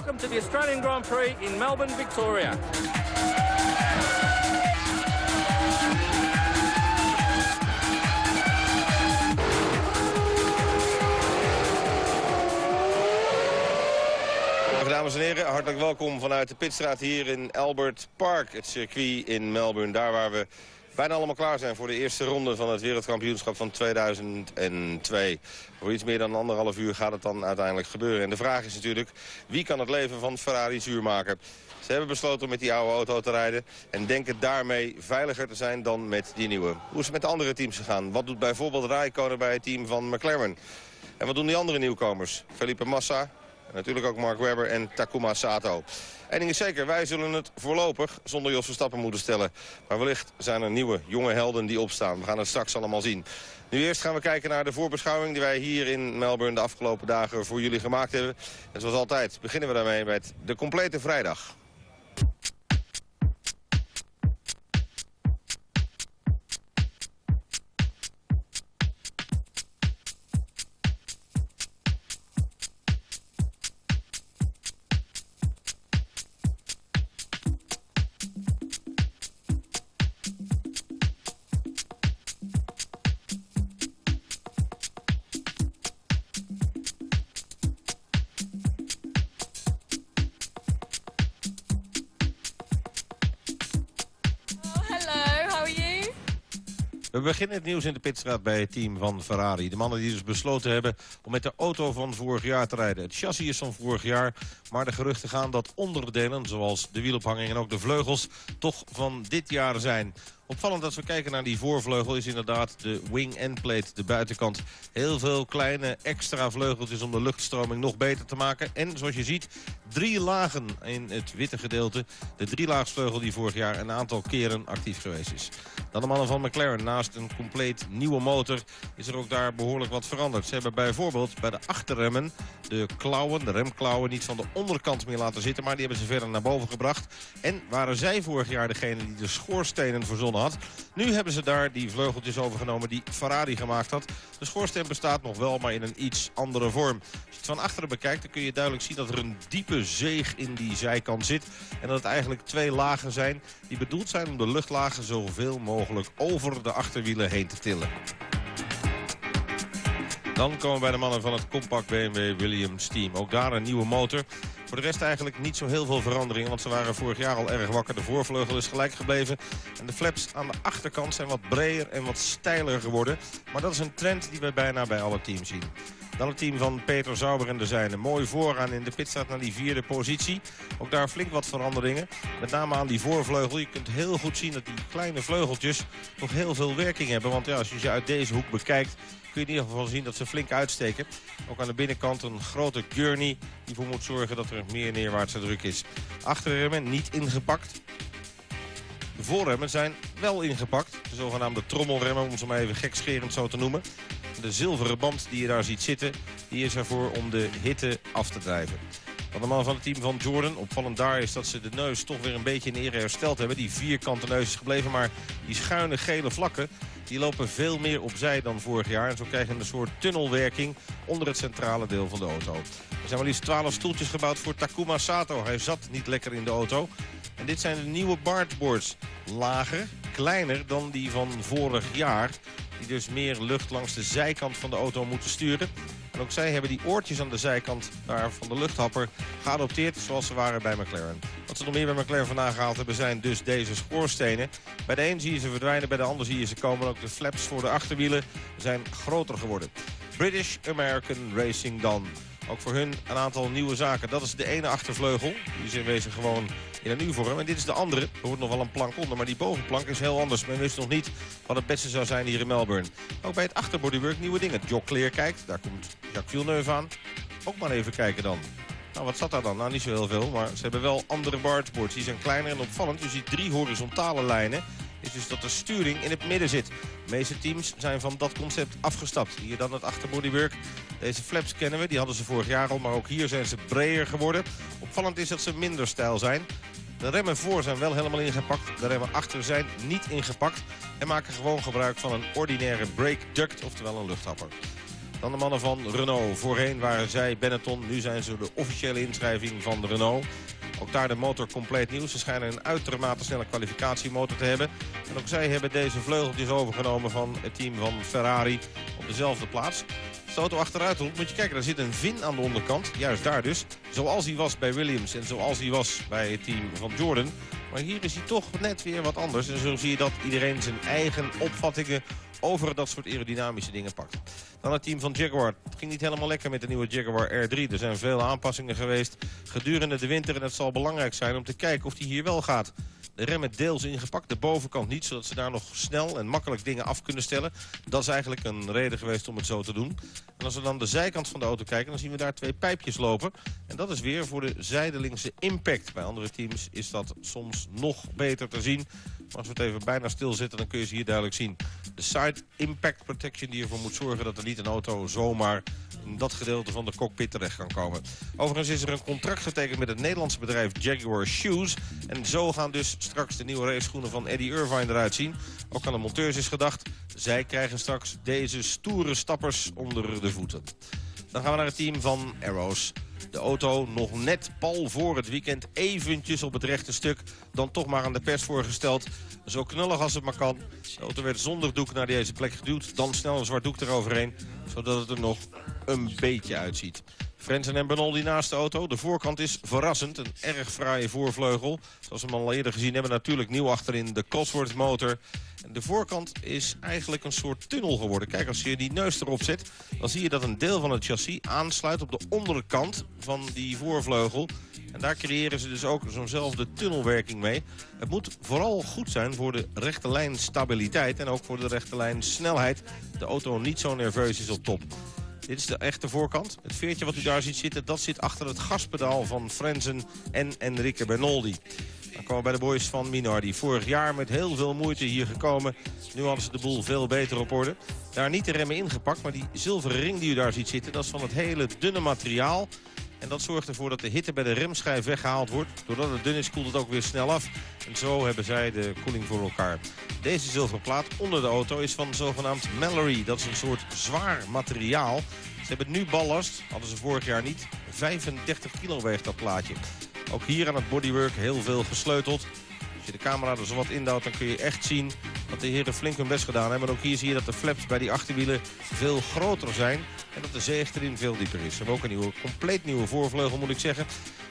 welcome to the Australian Grand Prix in Melbourne, Victoria. Dames en heren, hartelijk welkom vanuit de pitstraat hier in Albert Park, het circuit in Melbourne. Daar waar we bijna allemaal klaar zijn voor de eerste ronde van het wereldkampioenschap van 2002. Voor iets meer dan 1,5 uur gaat het dan uiteindelijk gebeuren. En de vraag is natuurlijk, wie kan het leven van Ferrari zuur maken? Ze hebben besloten om met die oude auto te rijden en denken daarmee veiliger te zijn dan met die nieuwe. Hoe is het met de andere teams gegaan? Wat doet bijvoorbeeld Räikkönen bij het team van McLaren? En wat doen die andere nieuwkomers? Felipe Massa, en natuurlijk ook Mark Webber en Takuma Sato. Eén ding is zeker, wij zullen het voorlopig zonder Jos Verstappen moeten stellen. Maar wellicht zijn er nieuwe, jonge helden die opstaan. We gaan het straks allemaal zien. Nu eerst gaan we kijken naar de voorbeschouwing die wij hier in Melbourne de afgelopen dagen voor jullie gemaakt hebben. En zoals altijd beginnen we daarmee met de complete vrijdag. We beginnen het nieuws in de pitstraat bij het team van Ferrari. De mannen die dus besloten hebben om met de auto van vorig jaar te rijden. Het chassis is van vorig jaar, maar de geruchten gaan dat onderdelen, zoals de wielophanging en ook de vleugels, toch van dit jaar zijn. Opvallend als we kijken naar die voorvleugel is inderdaad de wing end plate, de buitenkant. Heel veel kleine extra vleugeltjes om de luchtstroming nog beter te maken. En zoals je ziet, 3 lagen in het witte gedeelte. De 3-laagsvleugel die vorig jaar een aantal keren actief geweest is. Dan de mannen van McLaren. Naast een compleet nieuwe motor is er ook daar behoorlijk wat veranderd. Ze hebben bijvoorbeeld bij de achterremmen de klauwen, de remklauwen, niet van de onderkant meer laten zitten. Maar die hebben ze verder naar boven gebracht. En waren zij vorig jaar degene die de schoorstenen verzonnen had. Nu hebben ze daar die vleugeltjes overgenomen die Ferrari gemaakt had. De schoorsteen bestaat nog wel, maar in een iets andere vorm. Als je het van achteren bekijkt, dan kun je duidelijk zien dat er een diepe zeeg in die zijkant zit. En dat het eigenlijk 2 lagen zijn die bedoeld zijn om de luchtlagen zoveel mogelijk over de achterwielen heen te tillen. Dan komen we bij de mannen van het compact BMW Williams team. Ook daar een nieuwe motor. Voor de rest eigenlijk niet zo heel veel veranderingen, want ze waren vorig jaar al erg wakker. De voorvleugel is gelijk gebleven en de flaps aan de achterkant zijn wat breder en wat steiler geworden. Maar dat is een trend die we bijna bij alle teams zien. Dan het team van Peter Sauber en de zijne. Mooi vooraan in de pitstraat naar die 4e positie. Ook daar flink wat veranderingen. Met name aan die voorvleugel. Je kunt heel goed zien dat die kleine vleugeltjes nog heel veel werking hebben. Want ja, als je ze uit deze hoek bekijkt, kun je in ieder geval zien dat ze flink uitsteken. Ook aan de binnenkant een grote gurney die ervoor moet zorgen dat er meer neerwaartse druk is. Achterremmen niet ingepakt. De voorremmen zijn wel ingepakt. De zogenaamde trommelremmen, om ze maar even gekscherend zo te noemen. De zilveren band die je daar ziet zitten, die is ervoor om de hitte af te drijven. Van de mannen van het team van Jordan, opvallend daar is dat ze de neus toch weer een beetje in ere hersteld hebben. Die vierkante neus is gebleven, maar die schuine gele vlakken, die lopen veel meer opzij dan vorig jaar. En zo krijg je een soort tunnelwerking onder het centrale deel van de auto. Er zijn maar liefst 12 stoeltjes gebouwd voor Takuma Sato. Hij zat niet lekker in de auto. En dit zijn de nieuwe bargeboards. Lager, kleiner dan die van vorig jaar. Die dus meer lucht langs de zijkant van de auto moeten sturen. En ook zij hebben die oortjes aan de zijkant daar van de luchthapper geadopteerd zoals ze waren bij McLaren. Wat ze nog meer bij McLaren vandaan gehaald hebben zijn dus deze schoorstenen. Bij de een zie je ze verdwijnen, bij de ander zie je ze komen. Ook de flaps voor de achterwielen zijn groter geworden. British American Racing dan. Ook voor hun een aantal nieuwe zaken. Dat is de ene achtervleugel. Die is in wezen gewoon in een U-vorm. En dit is de andere. Er hoort nog wel een plank onder. Maar die bovenplank is heel anders. Men wist nog niet wat het beste zou zijn hier in Melbourne. Ook bij het achterbodywork nieuwe dingen. Jock Clear kijkt. Daar komt Jacques Villeneuve aan. Ook maar even kijken dan. Nou, wat zat daar dan? Nou, niet zo heel veel. Maar ze hebben wel andere bargeboards. Die zijn kleiner en opvallend. Je ziet 3 horizontale lijnen. Is dus dat de sturing in het midden zit. De meeste teams zijn van dat concept afgestapt. Hier dan het achterbodywork. Deze flaps kennen we, die hadden ze vorig jaar al, maar ook hier zijn ze breder geworden. Opvallend is dat ze minder stijl zijn. De remmen voor zijn wel helemaal ingepakt. De remmen achter zijn niet ingepakt. En maken gewoon gebruik van een ordinaire brake duct, oftewel een luchthapper. Dan de mannen van Renault. Voorheen waren zij Benetton, nu zijn ze de officiële inschrijving van Renault. Ook daar de motor compleet nieuw. Ze schijnen een uitermate snelle kwalificatiemotor te hebben. En ook zij hebben deze vleugeltjes overgenomen van het team van Ferrari op dezelfde plaats. Als de auto achteruit rolt, moet je kijken, daar zit een vin aan de onderkant. Juist daar dus. Zoals hij was bij Williams en zoals hij was bij het team van Jordan. Maar hier is hij toch net weer wat anders. En zo zie je dat iedereen zijn eigen opvattingen over dat soort aerodynamische dingen pakt. Dan het team van Jaguar. Het ging niet helemaal lekker met de nieuwe Jaguar R3. Er zijn veel aanpassingen geweest gedurende de winter. En het zal belangrijk zijn om te kijken of die hier wel gaat. De remmen deels ingepakt, de bovenkant niet, zodat ze daar nog snel en makkelijk dingen af kunnen stellen. Dat is eigenlijk een reden geweest om het zo te doen. En als we dan de zijkant van de auto kijken, dan zien we daar 2 pijpjes lopen. En dat is weer voor de zijdelingse impact. Bij andere teams is dat soms nog beter te zien. Maar als we het even bijna stilzetten, dan kun je ze hier duidelijk zien. De side impact protection die ervoor moet zorgen dat er niet een auto zomaar in dat gedeelte van de cockpit terecht kan komen. Overigens is er een contract getekend met het Nederlandse bedrijf Jaguar Shoes. En zo gaan dus straks de nieuwe raceschoenen van Eddie Irvine eruit zien. Ook aan de monteurs is gedacht. Zij krijgen straks deze stoere stappers onder de voeten. Dan gaan we naar het team van Arrows. De auto nog net pal voor het weekend eventjes op het rechte stuk. Dan toch maar aan de pers voorgesteld. Zo knullig als het maar kan. De auto werd zonder doek naar deze plek geduwd. Dan snel een zwart doek eroverheen. Zodat het er nog een beetje uitziet. Frenzen en Benoldi naast de auto. De voorkant is verrassend. Een erg fraaie voorvleugel. Zoals we hem al eerder gezien hebben. Natuurlijk nieuw achterin de Cosworth motor. En de voorkant is eigenlijk een soort tunnel geworden. Kijk, als je die neus erop zet, dan zie je dat een deel van het chassis aansluit op de onderkant van die voorvleugel. En daar creëren ze dus ook zo'nzelfde tunnelwerking mee. Het moet vooral goed zijn voor de rechte lijn stabiliteit en ook voor de rechte lijn snelheid. De auto niet zo nerveus is op top. Dit is de echte voorkant. Het veertje wat u daar ziet zitten, dat zit achter het gaspedaal van Frenzen en Enrique Bernoldi. Dan komen we bij de boys van Minardi. Vorig jaar met heel veel moeite hier gekomen. Nu hadden ze de boel veel beter op orde. Daar niet de remmen ingepakt, maar die zilveren ring die u daar ziet zitten, dat is van het hele dunne materiaal. En dat zorgt ervoor dat de hitte bij de remschijf weggehaald wordt. Doordat het dun is, koelt het ook weer snel af. En zo hebben zij de koeling voor elkaar. Deze zilveren plaat onder de auto is van zogenaamd Mallory. Dat is een soort zwaar materiaal. Ze hebben nu ballast, hadden ze vorig jaar niet. 35 kilo weegt dat plaatje. Ook hier aan het bodywork heel veel gesleuteld. Als je de camera er zo wat indouwt, dan kun je echt zien dat de heren flink hun best gedaan hebben. Maar ook hier zie je dat de flaps bij die achterwielen veel groter zijn. En dat de zeeg erin veel dieper is. We hebben ook een compleet nieuwe voorvleugel, moet ik zeggen.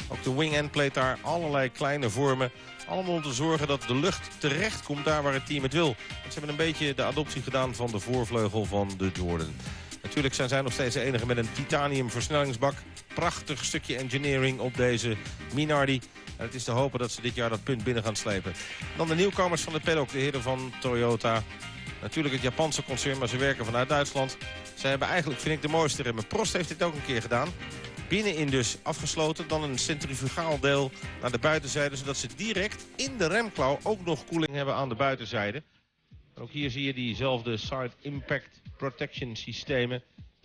Ook de wing end plate daar, allerlei kleine vormen. Allemaal om te zorgen dat de lucht terecht komt daar waar het team het wil. Want ze hebben een beetje de adoptie gedaan van de voorvleugel van de Jordan. Natuurlijk zijn zij nog steeds de enige met een titanium versnellingsbak. Prachtig stukje engineering op deze Minardi. En het is te hopen dat ze dit jaar dat punt binnen gaan slepen. Dan de nieuwkomers van de paddock, de heren van Toyota. Natuurlijk het Japanse concern, maar ze werken vanuit Duitsland. Zij hebben eigenlijk, vind ik, de mooiste remmen. Prost heeft dit ook een keer gedaan. Binnenin dus afgesloten, dan een centrifugaal deel naar de buitenzijde, zodat ze direct in de remklauw ook nog koeling hebben aan de buitenzijde. En ook hier zie je diezelfde side impact protection systemen.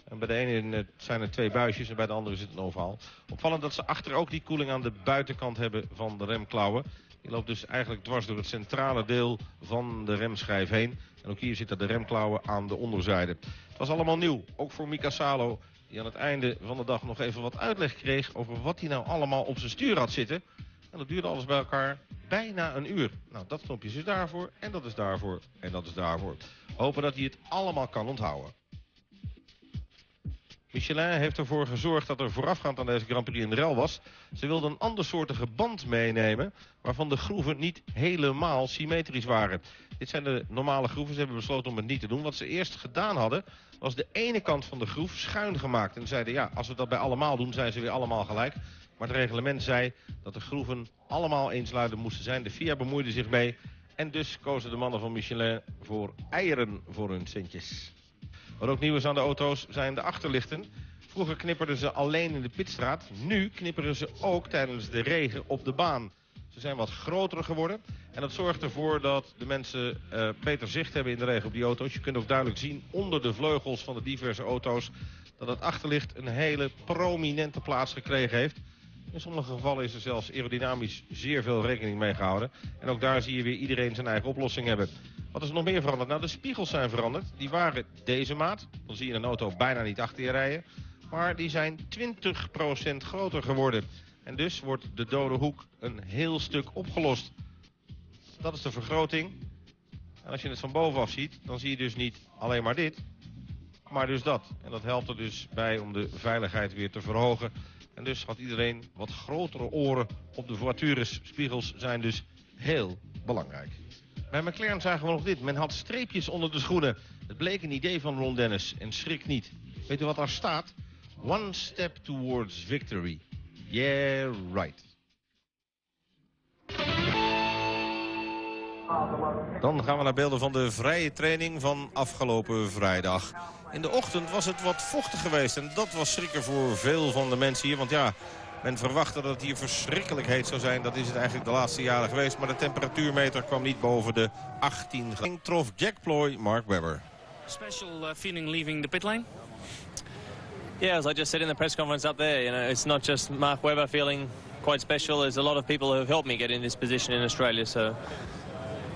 En bij de ene zijn er 2 buisjes en bij de andere is het een ovaal. Opvallend dat ze achter ook die koeling aan de buitenkant hebben van de remklauwen. Die loopt dus eigenlijk dwars door het centrale deel van de remschijf heen. En ook hier zitten de remklauwen aan de onderzijde. Het was allemaal nieuw, ook voor Mika Salo, die aan het einde van de dag nog even wat uitleg kreeg over wat hij nou allemaal op zijn stuur had zitten. En dat duurde alles bij elkaar bijna een uur. Nou, dat knopje is daarvoor en dat is daarvoor en dat is daarvoor. Hopen dat hij het allemaal kan onthouden. Michelin heeft ervoor gezorgd dat er voorafgaand aan deze Grand Prix een rel was. Ze wilden een andersoortige band meenemen, waarvan de groeven niet helemaal symmetrisch waren. Dit zijn de normale groeven, ze hebben besloten om het niet te doen. Wat ze eerst gedaan hadden, was de ene kant van de groef schuin gemaakt. En zeiden, ja, als we dat bij allemaal doen, zijn ze weer allemaal gelijk. Maar het reglement zei dat de groeven allemaal eensluidend moesten zijn. De FIA bemoeide zich mee. En dus kozen de mannen van Michelin voor eieren voor hun centjes. Wat ook nieuw is aan de auto's zijn de achterlichten. Vroeger knipperden ze alleen in de pitstraat. Nu knipperen ze ook tijdens de regen op de baan. Ze zijn wat groter geworden. En dat zorgt ervoor dat de mensen beter zicht hebben in de regen op die auto's. Je kunt ook duidelijk zien onder de vleugels van de diverse auto's dat het achterlicht een hele prominente plaats gekregen heeft. In sommige gevallen is er zelfs aerodynamisch zeer veel rekening mee gehouden. En ook daar zie je weer iedereen zijn eigen oplossing hebben. Wat is er nog meer veranderd? Nou, de spiegels zijn veranderd. Die waren deze maat. Dan zie je een auto bijna niet achter je rijden. Maar die zijn 20% groter geworden. En dus wordt de dode hoek een heel stuk opgelost. Dat is de vergroting. En als je het van bovenaf ziet, dan zie je dus niet alleen maar dit, maar dus dat. En dat helpt er dus bij om de veiligheid weer te verhogen. En dus had iedereen wat grotere oren op de voitures. Spiegels zijn dus heel belangrijk. Bij McLaren zagen we nog dit. Men had streepjes onder de schoenen. Het bleek een idee van Ron Dennis. En schrik niet. Weet u wat daar staat? One step towards victory. Yeah, right. Dan gaan we naar beelden van de vrije training van afgelopen vrijdag. In de ochtend was het wat vochtig geweest en dat was schrikken voor veel van de mensen hier. Want ja, men verwachtte dat het hier verschrikkelijk heet zou zijn. Dat is het eigenlijk de laatste jaren geweest. Maar de temperatuurmeter kwam niet boven de 18 graden. Trof Jack Ploy Mark Webber. Special feeling leaving the pit lane? Yeah, as I just said in the press conference up there, it's not just Mark Webber feeling quite special. There's a lot of people who have helped me get in this position in Australia. So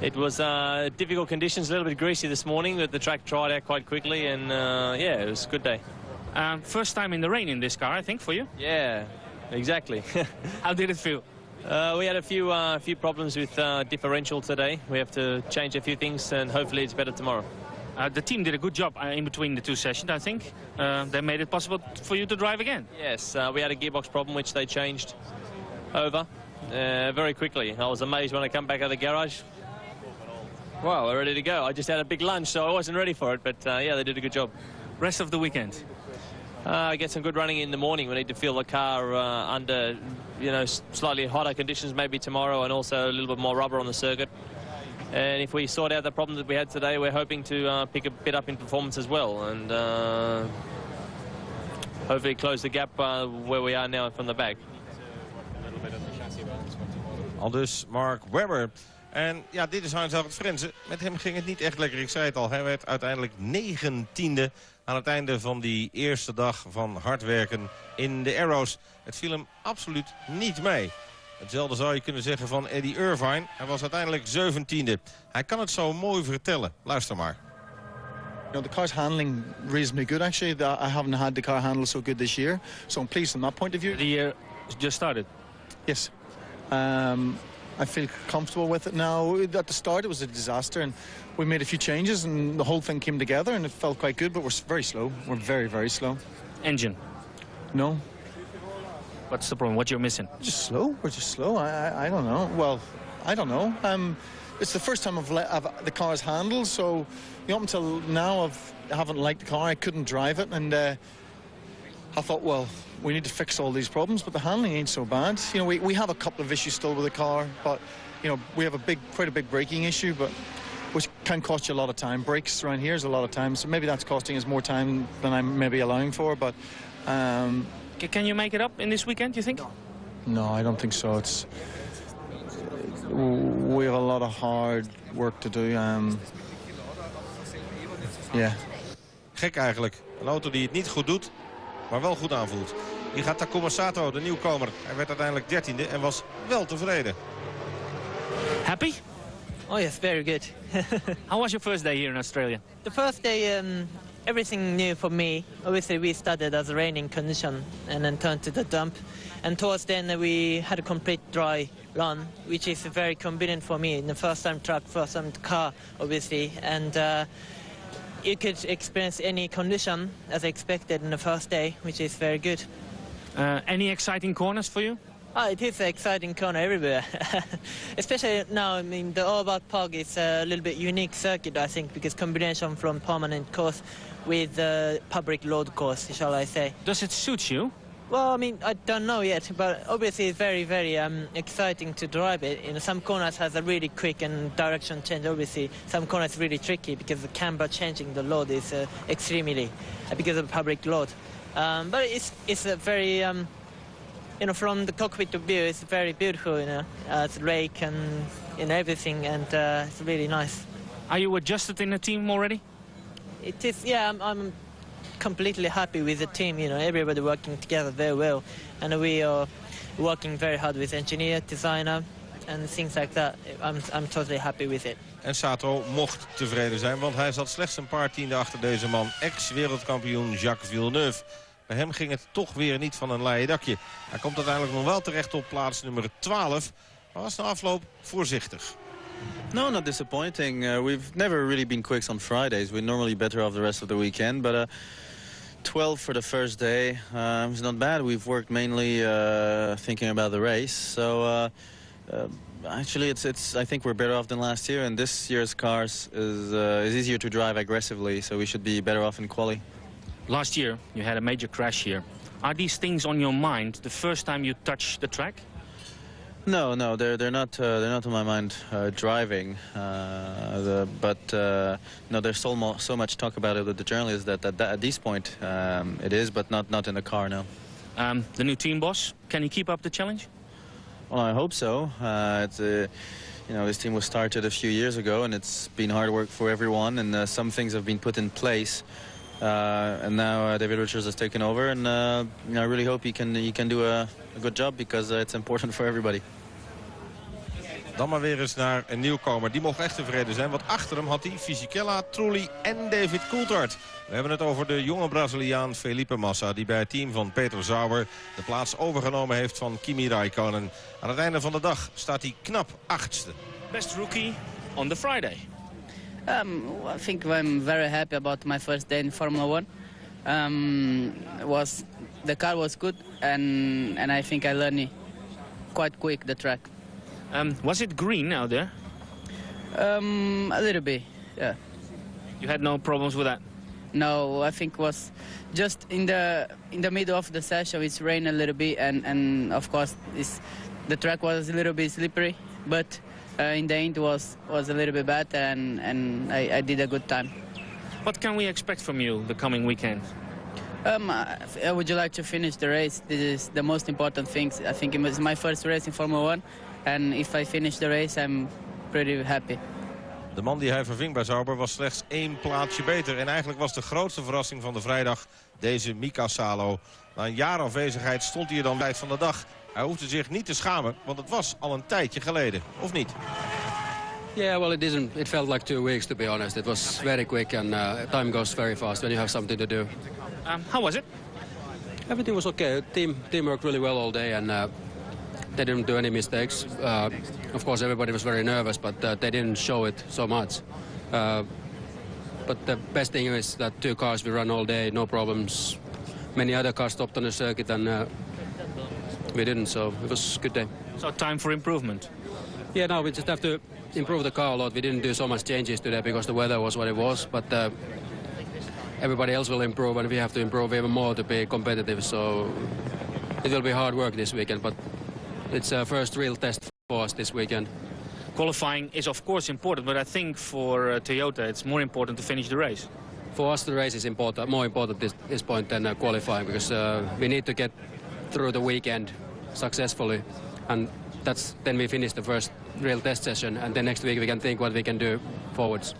it was difficult conditions, a little bit greasy this morning, but the track dried out quite quickly, and yeah, it was a good day. First time in the rain in this car, I think, for you? Yeah, exactly. How did it feel? We had a few problems with differential today. We have to change a few things, and hopefully it's better tomorrow. The team did a good job in between the two sessions, I think. They made it possible for you to drive again. Yes, we had a gearbox problem which they changed over very quickly. I was amazed when I come back out of the garage. Wow, we're ready to go. I just had a big lunch, so I wasn't ready for it. But yeah, they did a good job. Rest of the weekend? I get some good running in the morning. We need to feel the car under, slightly hotter conditions maybe tomorrow, and also a little bit more rubber on the circuit. And if we sort out the problem that we had today, we're hoping to pick a bit up in performance as well, and hopefully close the gap where we are now from the back. Aldus Mark Webber. En ja, dit is Heinz Frenzen. Met hem ging het niet echt lekker. Ik zei het al, hij werd uiteindelijk 19e aan het einde van die eerste dag van hard werken in de Arrows. Het viel hem absoluut niet mee. Hetzelfde zou je kunnen zeggen van Eddie Irvine. Hij was uiteindelijk 17e. Hij kan het zo mooi vertellen. Luister maar. The car's handling reasonably good, actually. I haven't had the car handle so good this year, so I'm pleased from that point of view. The year just started? Yes. I feel comfortable with it now. At the start, it was a disaster, and we made a few changes, and the whole thing came together, and it felt quite good, but we're very slow. We're very, very slow. Engine? No. What's the problem? What you're missing? Just slow. We're just slow. I don't know. Well, I don't know. It's the first time I've the car's handled, so up until now I haven't liked the car. I couldn't drive it, and I thought, well, we need to fix all these problems, but the handling ain't so bad. We have a couple of issues still with the car, but we have quite a big braking issue, but which can cost you a lot of time. Brakes around here is a lot of time, so maybe that's costing us more time than I'm maybe allowing for. But can you make it up in this weekend, you think? No, I don't think so. We have a lot of hard work to do. Yeah. Gek eigenlijk. Een auto die het niet goed doet, maar wel goed aanvoelt. Hier gaat Takuma Sato, de nieuwkomer. Hij werd uiteindelijk 13e en was wel tevreden. Happy? Oh yes, very good. How was your first day here in Australia? The first day, everything new for me. Obviously, we started as a raining condition and then turned to the dump. And towards then, we had a complete dry run, which is very convenient for me. In the first time truck, first time car, obviously. And you could experience any condition as expected in the first day, which is very good. Any exciting corners for you? Oh, it is an exciting corner everywhere. Especially now, the Olav Park is a little bit unique circuit, I think, because combination from permanent course with public road course, shall I say. Does it suit you? Well, I don't know yet, but obviously it's very, very exciting to drive it. Some corners has a really quick and direction change, obviously. Some corners really tricky because the camber changing the load is extremely, because of public load. But it's a very, from the cockpit view, it's very beautiful, it's lake and everything, and it's really nice. Are you adjusted in the team already? It is, yeah, I'm completely happy with the team, everybody working together very well. And we are working very hard with engineer, designer, and things like that, I'm totally happy with it. En Sato mocht tevreden zijn, want hij zat slechts een paar tienden achter deze man. Ex-wereldkampioen Jacques Villeneuve. Bij hem ging het toch weer niet van een leien dakje. Hij komt uiteindelijk nog wel terecht op plaats nummer 12. Maar was na afloop voorzichtig. No, not disappointing. We've never really been quicks on Fridays. We're normally better off the rest of the weekend. But 12 for the first day is not bad. We've worked mainly thinking about the race. So actually, I think we're better off than last year. And this year's cars is easier to drive aggressively. So we should be better off in quali. Last year, you had a major crash here. Are these things on your mind the first time you touch the track? No, they're not on my mind driving. No, there's so much talk about it with the journalists that at this point it is, but not in the car, no. The new team boss, can he keep up the challenge? Well, I hope so. This team was started a few years ago, and it's been hard work for everyone, and some things have been put in place. And now David Richards has taken over, and I really hope he can do a good job, because it's important for everybody. Dan maar weer eens naar een nieuwkomer. Die mocht echt tevreden zijn, want achter hem had hij Fisichella, Trulli en David Coulthard. We hebben het over de jonge Braziliaan Felipe Massa, die bij het team van Peter Sauber de plaats overgenomen heeft van Kimi Räikkönen. Aan het einde van de dag staat hij knap 8e. Best rookie on the Friday. I think I'm very happy about my first day in Formula 1. The car was good, and I think I learned quite quick the track. Was it green out there? A little bit, yeah. You had no problems with that? No, I think it was just in the middle of the session. It's rained a little bit, and of course the track was a little bit slippery, but in the end was a little bit bad, and I did a good time. What can we expect from you the coming weekend? Would you like to finish the race? This is the most important thing. I think it was my first race in Formula 1, and if I finish the race, I'm pretty happy. De man die hij verving bij Sauber was slechts 1 plaatsje beter. En eigenlijk was de grootste verrassing van de vrijdag deze Mika Salo. Na een jaar afwezigheid stond hij er dan bij het van de dag. Hij hoefde zich niet te schamen, want het was al een tijdje geleden. Of niet? Yeah, well, it felt like 2 weeks, to be honest. It was very quick, and time goes very fast when you have something to do. How was it? Everything was okay. Team worked really well all day, and they didn't do any mistakes. Of course, everybody was very nervous, but they didn't show it so much. But the best thing is that 2 cars we run all day, no problems. Many other cars stopped on the circuit, and we didn't, so it was a good day. So time for improvement? Yeah, no, we just have to improve the car a lot. We didn't do so much changes today because the weather was what it was, but everybody else will improve, and we have to improve even more to be competitive, so it will be hard work this weekend, but it's a first real test for us this weekend. Qualifying is of course important, but I think for Toyota it's more important to finish the race. For us the race is important, more important at this point than qualifying, because we need to get through the weekend successfully, and then we finish the first real test session, and then next week we can think what we can do forwards.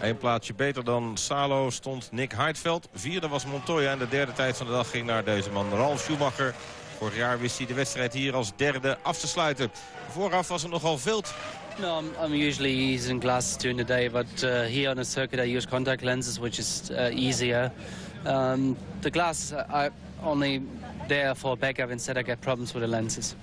1 plaatsje beter dan Salo stond Nick Heidfeld. 4e was Montoya en de 3e tijd van de dag ging naar deze man Ralf Schumacher. Vorig jaar wist hij de wedstrijd hier als 3e af te sluiten. Vooraf was het nogal vild. No, I'm usually using glasses during the day, but here on the circuit I use contact lenses, which is easier. The glasses are only there for backup, instead I get problems with the lenses.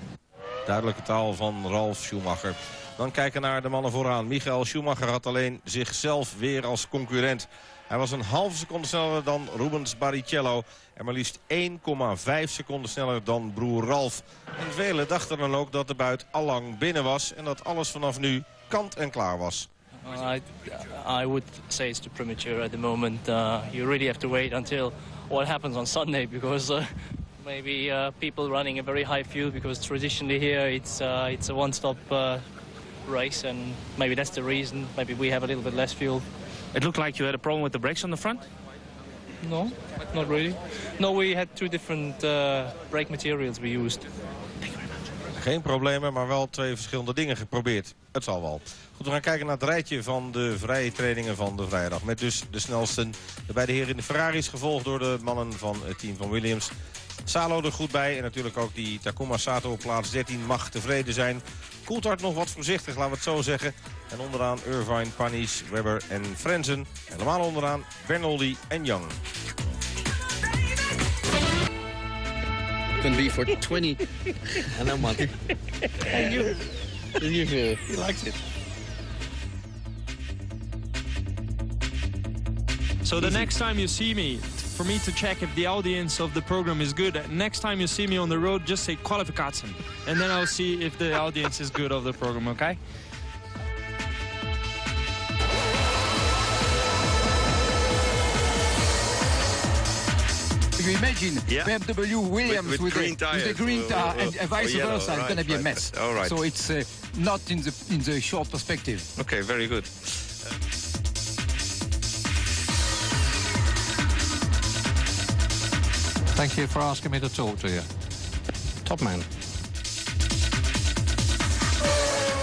Duidelijke taal van Ralf Schumacher. Dan kijken naar de mannen vooraan. Michael Schumacher had alleen zichzelf weer als concurrent. Hij was een halve seconde sneller dan Rubens Barrichello. En maar liefst 1,5 seconden sneller dan broer Ralf. En velen dachten dan ook dat de buit allang binnen was. En dat alles vanaf nu kant en klaar was. I would say it's too premature at the moment. You really have to wait until what happens on Sunday, because maybe people running a very high fuel, because traditionally here it's a one-stop race, and maybe that's the reason. Maybe we have a little bit less fuel. It looked like you had a problem with the brakes on the front? No, not really. No, we had 2 different brake materials we used. Geen problemen, maar wel 2 verschillende dingen geprobeerd. Het zal wel. Goed, we gaan kijken naar het rijtje van de vrije trainingen van de vrijdag. Met dus de snelsten. De beide heren in de Ferraris, gevolgd door de mannen van het team van Williams. Salo er goed bij en natuurlijk ook die Takuma Sato op plaats 13 mag tevreden zijn. Coulthard nog wat voorzichtig, laten we het zo zeggen. En onderaan Irvine, Panis, Webber en Frenzen. Helemaal onderaan Bernoldi en Young. Can be for 20. I know, man. And you? He likes it. So the next time you see me, for me to check if the audience of the program is good, next time you see me on the road, just say kwalifikation. And then I'll see if the audience is good of the program, okay? You imagine BMW Williams with the green tire and vice versa, it's going to be a mess. All right. So it's not in the short perspective. Okay, very good. Thank you for asking me to talk to you. Top man.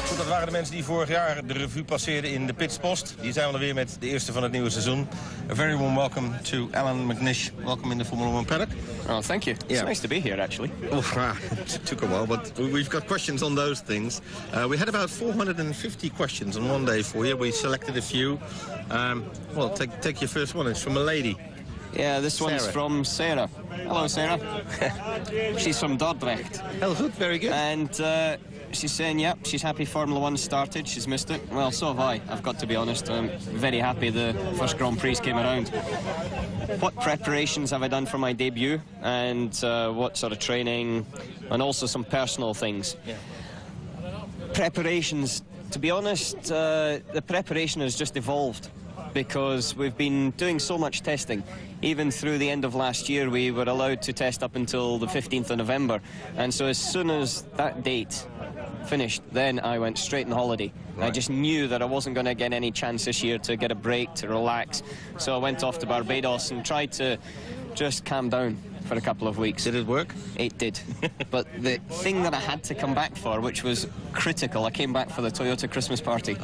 Goed, dat waren de mensen die vorig jaar de revue passeerden in de Pitspost. Die zijn we er weer met de eerste van het nieuwe seizoen. A very warm welcome to Alan McNish. Welcome in the Formula 1 paddock. Oh, thank you. It's nice to be here, actually. It took a while, but we've got questions on those things. We had about 450 questions on one day for you. We selected a few. Well, take your first one. It's from a lady. Yeah, this Sarah. one's from Sarah. Hello, Sarah. She's from Dordrecht. Oh, good, very good. And she's saying, yep, she's happy Formula 1 started. She's missed it. Well, so have I, I've got to be honest. I'm very happy the first Grand Prix came around. What preparations have I done for my debut? And what sort of training? And also some personal things. Yeah. Preparations, to be honest, the preparation has just evolved, because we've been doing so much testing. Even through the end of last year, we were allowed to test up until the 15th of November. And so as soon as that date finished, then I went straight on holiday. Right. I just knew that I wasn't going to get any chance this year to get a break, to relax. So I went off to Barbados and tried to just calm down for a couple of weeks. Did it work? It did. But the thing that I had to come back for, which was critical, I came back for the Toyota Christmas party.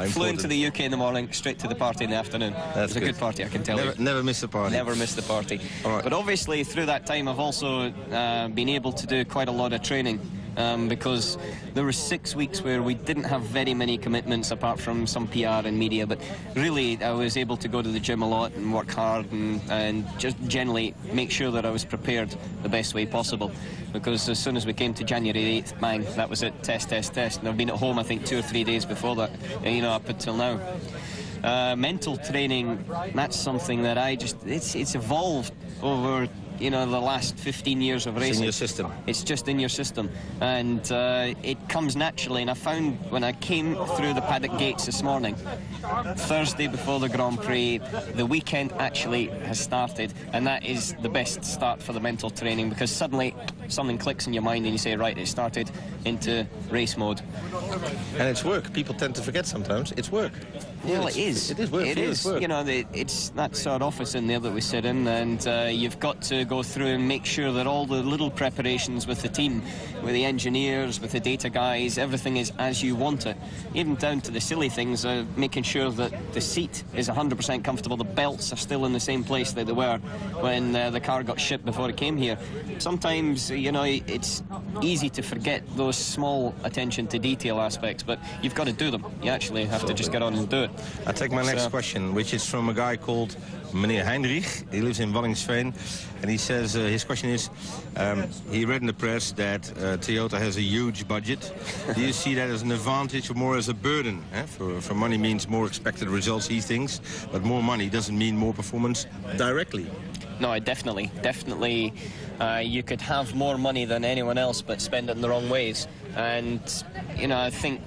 Flew into the UK in the morning, straight to the party in the afternoon. It was a good party, I can tell you. Never miss the party. Never miss the party. All right. But obviously, through that time, I've also been able to do quite a lot of training. Because there were 6 weeks where we didn't have very many commitments apart from some PR and media, but really I was able to go to the gym a lot and work hard and just generally make sure that I was prepared the best way possible. Because as soon as we came to January 8th, bang, that was it, test. And I've been at home, I think, 2 or 3 days before that, up until now. Mental training, that's something that it's evolved over the last 15 years of racing. It's in your system. It's just in your system. And it comes naturally. And I found when I came through the paddock gates this morning, Thursday before the Grand Prix, the weekend actually has started. And that is the best start for the mental training, because suddenly something clicks in your mind and you say, right, it started into race mode. And it's work. People tend to forget sometimes. It's work. Well, it is. It is work. It is. Work. That's our office in there that we sit in, and you've got to go through and make sure that all the little preparations with the team, with the engineers, with the data guys, everything is as you want it. Even down to the silly things, making sure that the seat is 100% comfortable, the belts are still in the same place that they were when the car got shipped before it came here. Sometimes, it's easy to forget those small attention to detail aspects, but you've got to do them. You actually have to just get on and do it. I take my next question, which is from a guy called Meneer Heinrich. He lives in Wallingsveen, and he says his question is, he read in the press that Toyota has a huge budget. Do you see that as an advantage or more as a burden? For money means more expected results, he thinks, but more money doesn't mean more performance directly. No, definitely. You could have more money than anyone else, but spend it in the wrong ways. And, I think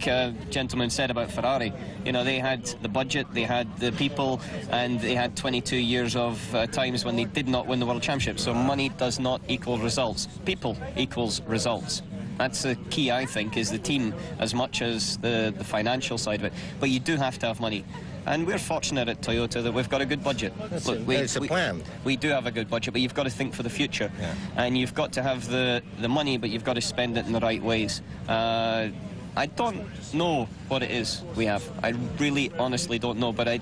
gentleman said about Ferrari, they had the budget, they had the people, and they had 22 years of times when they did not win the World Championship. So money does not equal results. People equals results. That's the key, I think, is the team as much as the financial side of it. But you do have to have money. And we're fortunate at Toyota that we've got a good budget. It's a plan. We do have a good budget, but you've got to think for the future. Yeah. And you've got to have the money, but you've got to spend it in the right ways. I don't know what it is we have. I really, honestly don't know, but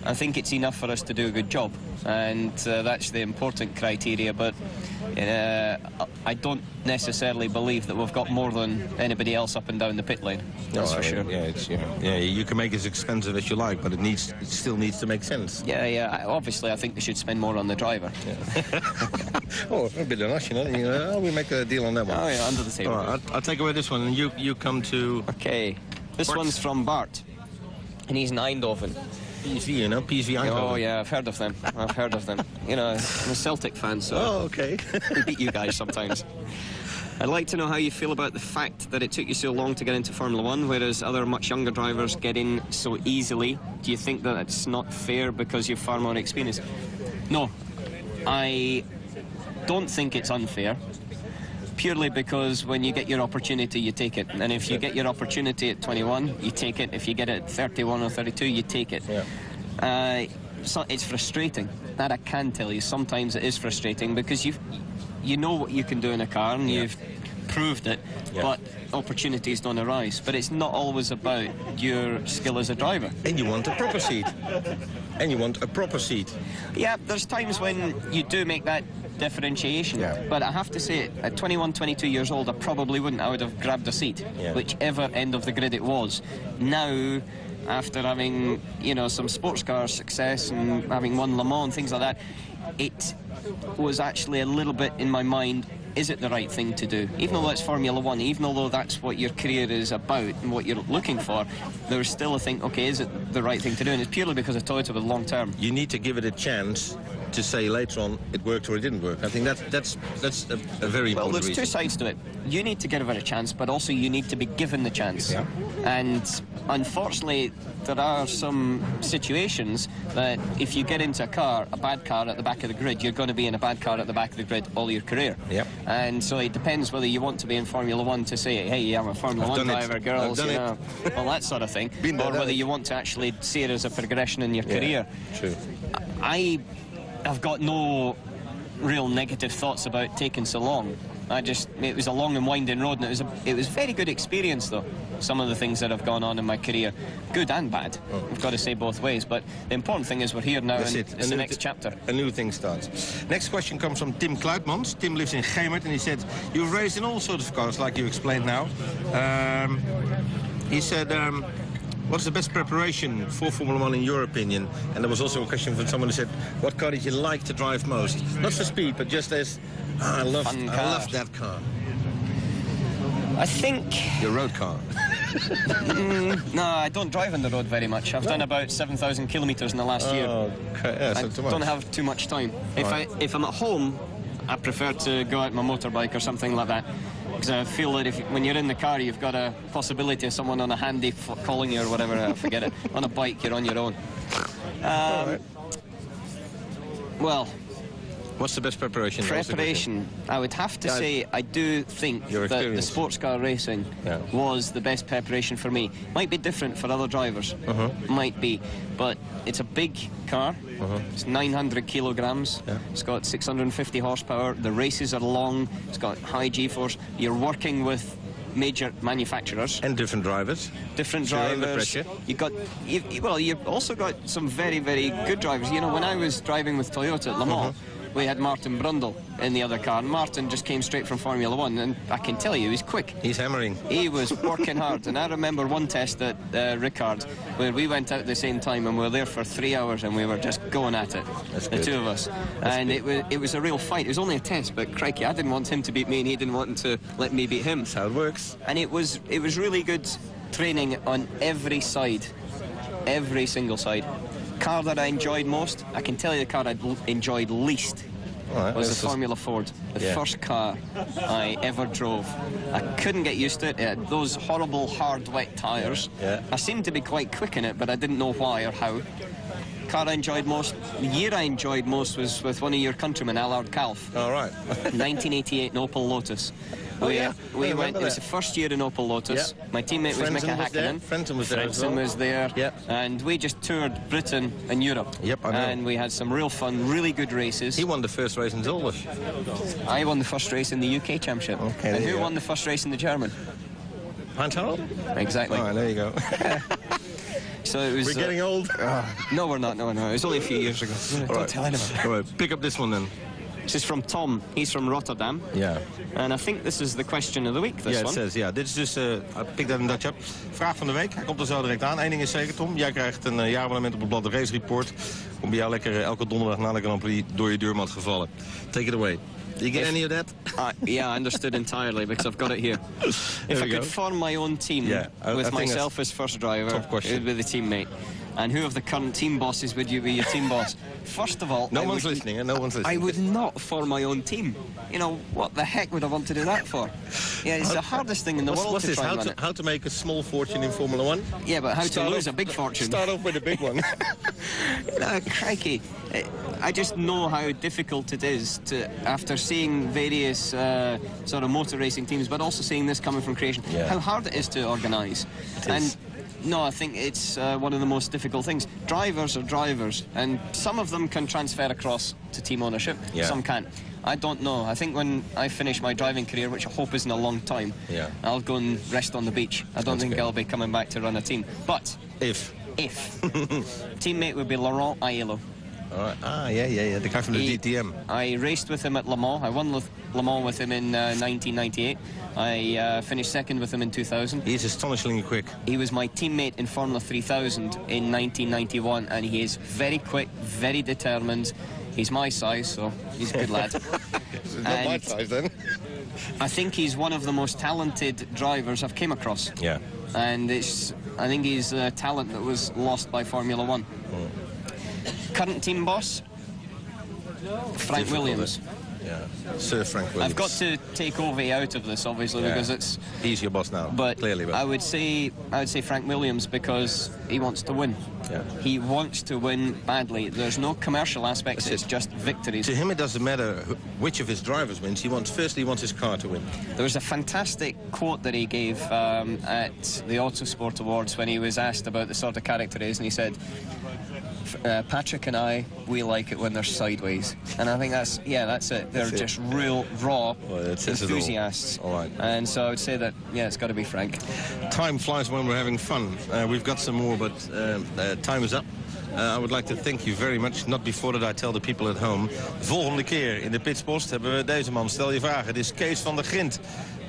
I think it's enough for us to do a good job, and that's the important criteria. But I don't necessarily believe that we've got more than anybody else up and down the pit lane. That's for sure. Yeah, it's, you can make it as expensive as you like, but it still needs to make sense. Yeah. Obviously, I think they should spend more on the driver. Yeah. Oh, a bit of us, we make a deal on that one. Oh yeah, under the table. All right, I'll take away this one, and you come to. Okay, this one's from Bart, and he's in Eindhoven. PSV, PSV Eindhoven. Oh yeah, I've heard of them. I'm a Celtic fan, so. Oh, okay. We beat you guys sometimes. I'd like to know how you feel about the fact that it took you so long to get into Formula 1, whereas other much younger drivers get in so easily. Do you think that it's not fair because you've far more experience? No, I don't think it's unfair. Purely because when you get your opportunity, you take it. And if you get your opportunity at 21, you take it. If you get it at 31 or 32, you take it. Yeah. So it's frustrating. That I can tell you. Sometimes it is frustrating because you know what you can do in a car and you've proved it, but opportunities don't arise. But it's not always about your skill as a driver. And you want a proper seat. Yeah, there's times when you do make that differentiation, but I have to say, at 21, 22 years old, I probably wouldn't. I would have grabbed a seat, whichever end of the grid it was. Now, after having, some sports car success and having won Le Mans and things like that, it was actually a little bit in my mind, is it the right thing to do? Even though it's Formula 1, even though that's what your career is about and what you're looking for, there's still a thing, okay, is it the right thing to do? And it's purely because of Toyota with long term. You need to give it a chance to say later on it worked or it didn't work. I think that's a very important reason. Well, there's two sides to it. You need to give it a chance, but also you need to be given the chance. Yeah. And unfortunately, there are some situations that if you get into a bad car at the back of the grid, you're going to be in a bad car at the back of the grid all your career. Yep. And so it depends whether you want to be in Formula 1 to say, hey, I'm a Formula 1 driver, girls, all that sort of thing, or whether you want to actually see it as a progression in your career. True. I've got no real negative thoughts about taking so long. It was a long and winding road, and it was a very good experience, though. Some of the things that have gone on in my career, good and bad. I've got to say both ways, but the important thing is we're here now, and it's the next chapter. A new thing starts. Next question comes from Tim Kluitmans. Tim lives in Gemert, and he said, you've raced in all sorts of cars, like you explained now. He said, what's the best preparation for Formula 1 in your opinion? And there was also a question from someone who said, what car did you like to drive most? Not for speed, but just as, I loved that car. I think... Your road car. No, I don't drive on the road very much. I've done about 7,000 kilometres in the last year. Okay. Yeah, I don't have too much time. If I'm at home, I prefer to go out my motorbike or something like that. Because I feel that when you're in the car, you've got a possibility of someone on a handy calling you or whatever. Forget it. On a bike, you're on your own. Well... What's the best preparation? Preparation. I would have to say I do think that the sports car racing was the best preparation for me. Might be different for other drivers. Might be. But it's a big car. It's 900 kilograms. It's got 650 horsepower. The races are long. It's got high G-force. You're working with major manufacturers and different drivers. Different drivers. You've also got some very, very good drivers. When I was driving with Toyota at Le Mans, we had Martin Brundle in the other car. And Martin just came straight from Formula 1, and I can tell you, he was quick. He's hammering. He was working hard. And I remember one test at Ricard where we went out at the same time, and we were there for 3 hours, and we were just going at it, the two of us. And it was a real fight. It was only a test, but crikey, I didn't want him to beat me, and he didn't want to let me beat him. That's how it works. And it was really good training on every side, every single side. Car that I enjoyed most, I can tell you the car I enjoyed least was the Formula Ford, the first car I ever drove. I couldn't get used to it. It had those horrible hard wet tyres. I seemed to be quite quick in it, but I didn't know why or how. Car I enjoyed most, the year I enjoyed most was with one of your countrymen, Allard Kalf. All right. 1988 in Opel Lotus. We went. It was the first year in Opel Lotus. My teammate was Mika Hakkinen. Frenton was there. Frenton was there. And we just toured Britain and Europe. Yep, I know. And we had some real fun, really good races. He won the first race in Zolder. I won the first race in the UK Championship. Okay, and who won the first race in the German? Heinz Harald? Exactly. All right, there you go. So it was... We're getting old? No, we're not. No. It was only a few years ago. Don't tell anyone. All right, pick up this one then. This is from Tom. He's from Rotterdam. Yeah. And I think this is the question of the week, this Ja, one. it says, ja. Dit is dus, I picked that in Dutch up. Vraag van de week, hij komt er zo direct aan. Eén ding is zeker, Tom. Jij krijgt een jaarabonnement op het blad de Race Report. Komt bij jou lekker elke donderdag na de Grand Prix door je deurmat gevallen. Take it away. Did you get any of that? Yeah, I understood entirely because I've got it here. If I could form my own team with myself as first driver, it would be the teammate. And who of the current team bosses would you be your team boss? First of all, no one's listening. I would not form my own team. You know, what the heck would I want to do that for? Yeah, it's the hardest thing in the world to try and manage. How to make a small fortune in Formula 1? Yeah, but how to lose a big fortune. Start off with a big one. No, crikey. I just know how difficult it is to, after seeing various sort of motor racing teams, but also seeing this coming from creation, how hard it is to organise. No, I think it's one of the most difficult things. Drivers are drivers, and some of them can transfer across to team ownership, some can't. I don't know. I think when I finish my driving career, which I hope isn't a long time, I'll go and rest on the beach. I don't think I'll be coming back to run a team. But if teammate would be Laurent Aiello. Yeah, the guy from the DTM. I raced with him at Le Mans. I won Le Mans with him in 1998. I finished second with him in 2000. He's astonishingly quick. He was my teammate in Formula 3000 in 1991, and he is very quick, very determined. He's my size, so he's a good lad. Not my size, then. I think he's one of the most talented drivers I've came across. Yeah. And I think he's a talent that was lost by Formula 1. Current team boss, Frank Williams. Yeah, Sir Frank Williams. I've got to take Ove out of this, obviously, because he's your boss now. But clearly, I would say Frank Williams because he wants to win. Yeah. He wants to win badly. There's no commercial aspects. It's just victories. To him, it doesn't matter which of his drivers wins. He wants his car to win. There was a fantastic quote that he gave at the Autosport Awards when he was asked about the sort of character he is, and he said, Patrick and I, we like it when they're sideways. And I think that's it. They're just real, raw enthusiasts. All right. And so I would say that, it's got to be Frank. Time flies when we're having fun. We've got some more, but time is up. I would like to thank you very much. Not before that I tell the people at home. Volgende keer in de Pitspost hebben we deze man. Stel je vragen. Dit is Kees van der Grint.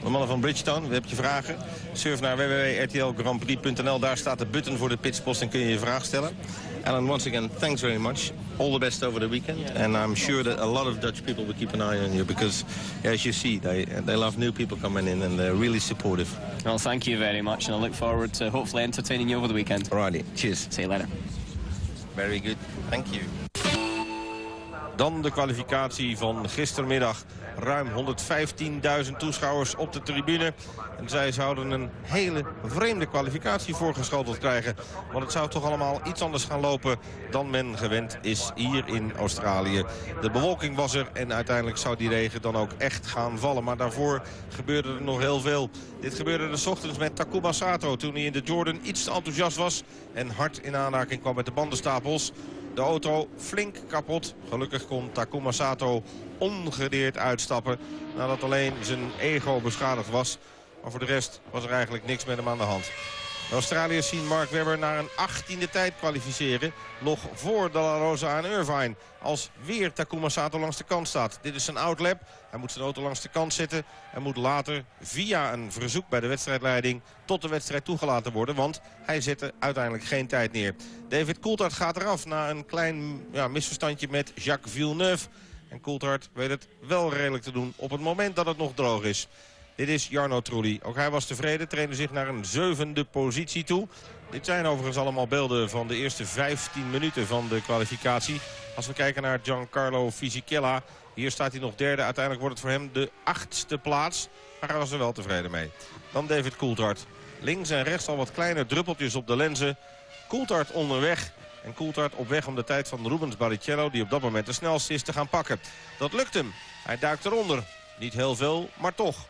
De mannen van Bridgestone, we hebben je vragen. Surf naar www.rtlgrandprix.nl. Daar staat de button voor de Pitspost en kun je je vraag stellen. Alan, once again, thanks very much. All the best over the weekend. And I'm sure that a lot of Dutch people will keep an eye on you because, as you see, they love new people coming in and they're really supportive. Well, thank you very much, and I look forward to hopefully entertaining you over the weekend. Alrighty, cheers. See you later. Very good, thank you. Dan de kwalificatie van gistermiddag. Ruim 115.000 toeschouwers op de tribune. En zij zouden een hele vreemde kwalificatie voorgeschoteld krijgen. Want het zou toch allemaal iets anders gaan lopen dan men gewend is hier in Australië. De bewolking was er en uiteindelijk zou die regen dan ook echt gaan vallen. Maar daarvoor gebeurde er nog heel veel. Dit gebeurde dus 's ochtends met Takuma Sato toen hij in de Jordan iets te enthousiast was. En hard in aanraking kwam met de bandenstapels. De auto flink kapot. Gelukkig kon Takuma Sato ongedeerd uitstappen nadat alleen zijn ego beschadigd was. Maar voor de rest was er eigenlijk niks met hem aan de hand. De Australiërs zien Mark Webber naar een 18e tijd kwalificeren. Nog voor De La Rosa en Irvine. Als weer Takuma Sato langs de kant staat. Dit is zijn outlap. Hij moet zijn auto langs de kant zetten. En moet later via een verzoek bij de wedstrijdleiding tot de wedstrijd toegelaten worden. Want hij zette uiteindelijk geen tijd neer. David Coulthard gaat eraf na een klein misverstandje met Jacques Villeneuve. En Coulthard weet het wel redelijk te doen op het moment dat het nog droog is. Dit is Jarno Trulli. Ook hij was tevreden, trainde zich naar een 7e positie toe. Dit zijn overigens allemaal beelden van de eerste 15 minuten van de kwalificatie. Als we kijken naar Giancarlo Fisichella, hier staat hij nog derde. Uiteindelijk wordt het voor hem de 8e plaats. Maar hij was er wel tevreden mee. Dan David Coulthard. Links en rechts al wat kleine druppeltjes op de lenzen. Coulthard onderweg. En Coulthard op weg om de tijd van Rubens Barrichello, die op dat moment de snelste is, te gaan pakken. Dat lukt hem. Hij duikt eronder. Niet heel veel, maar toch.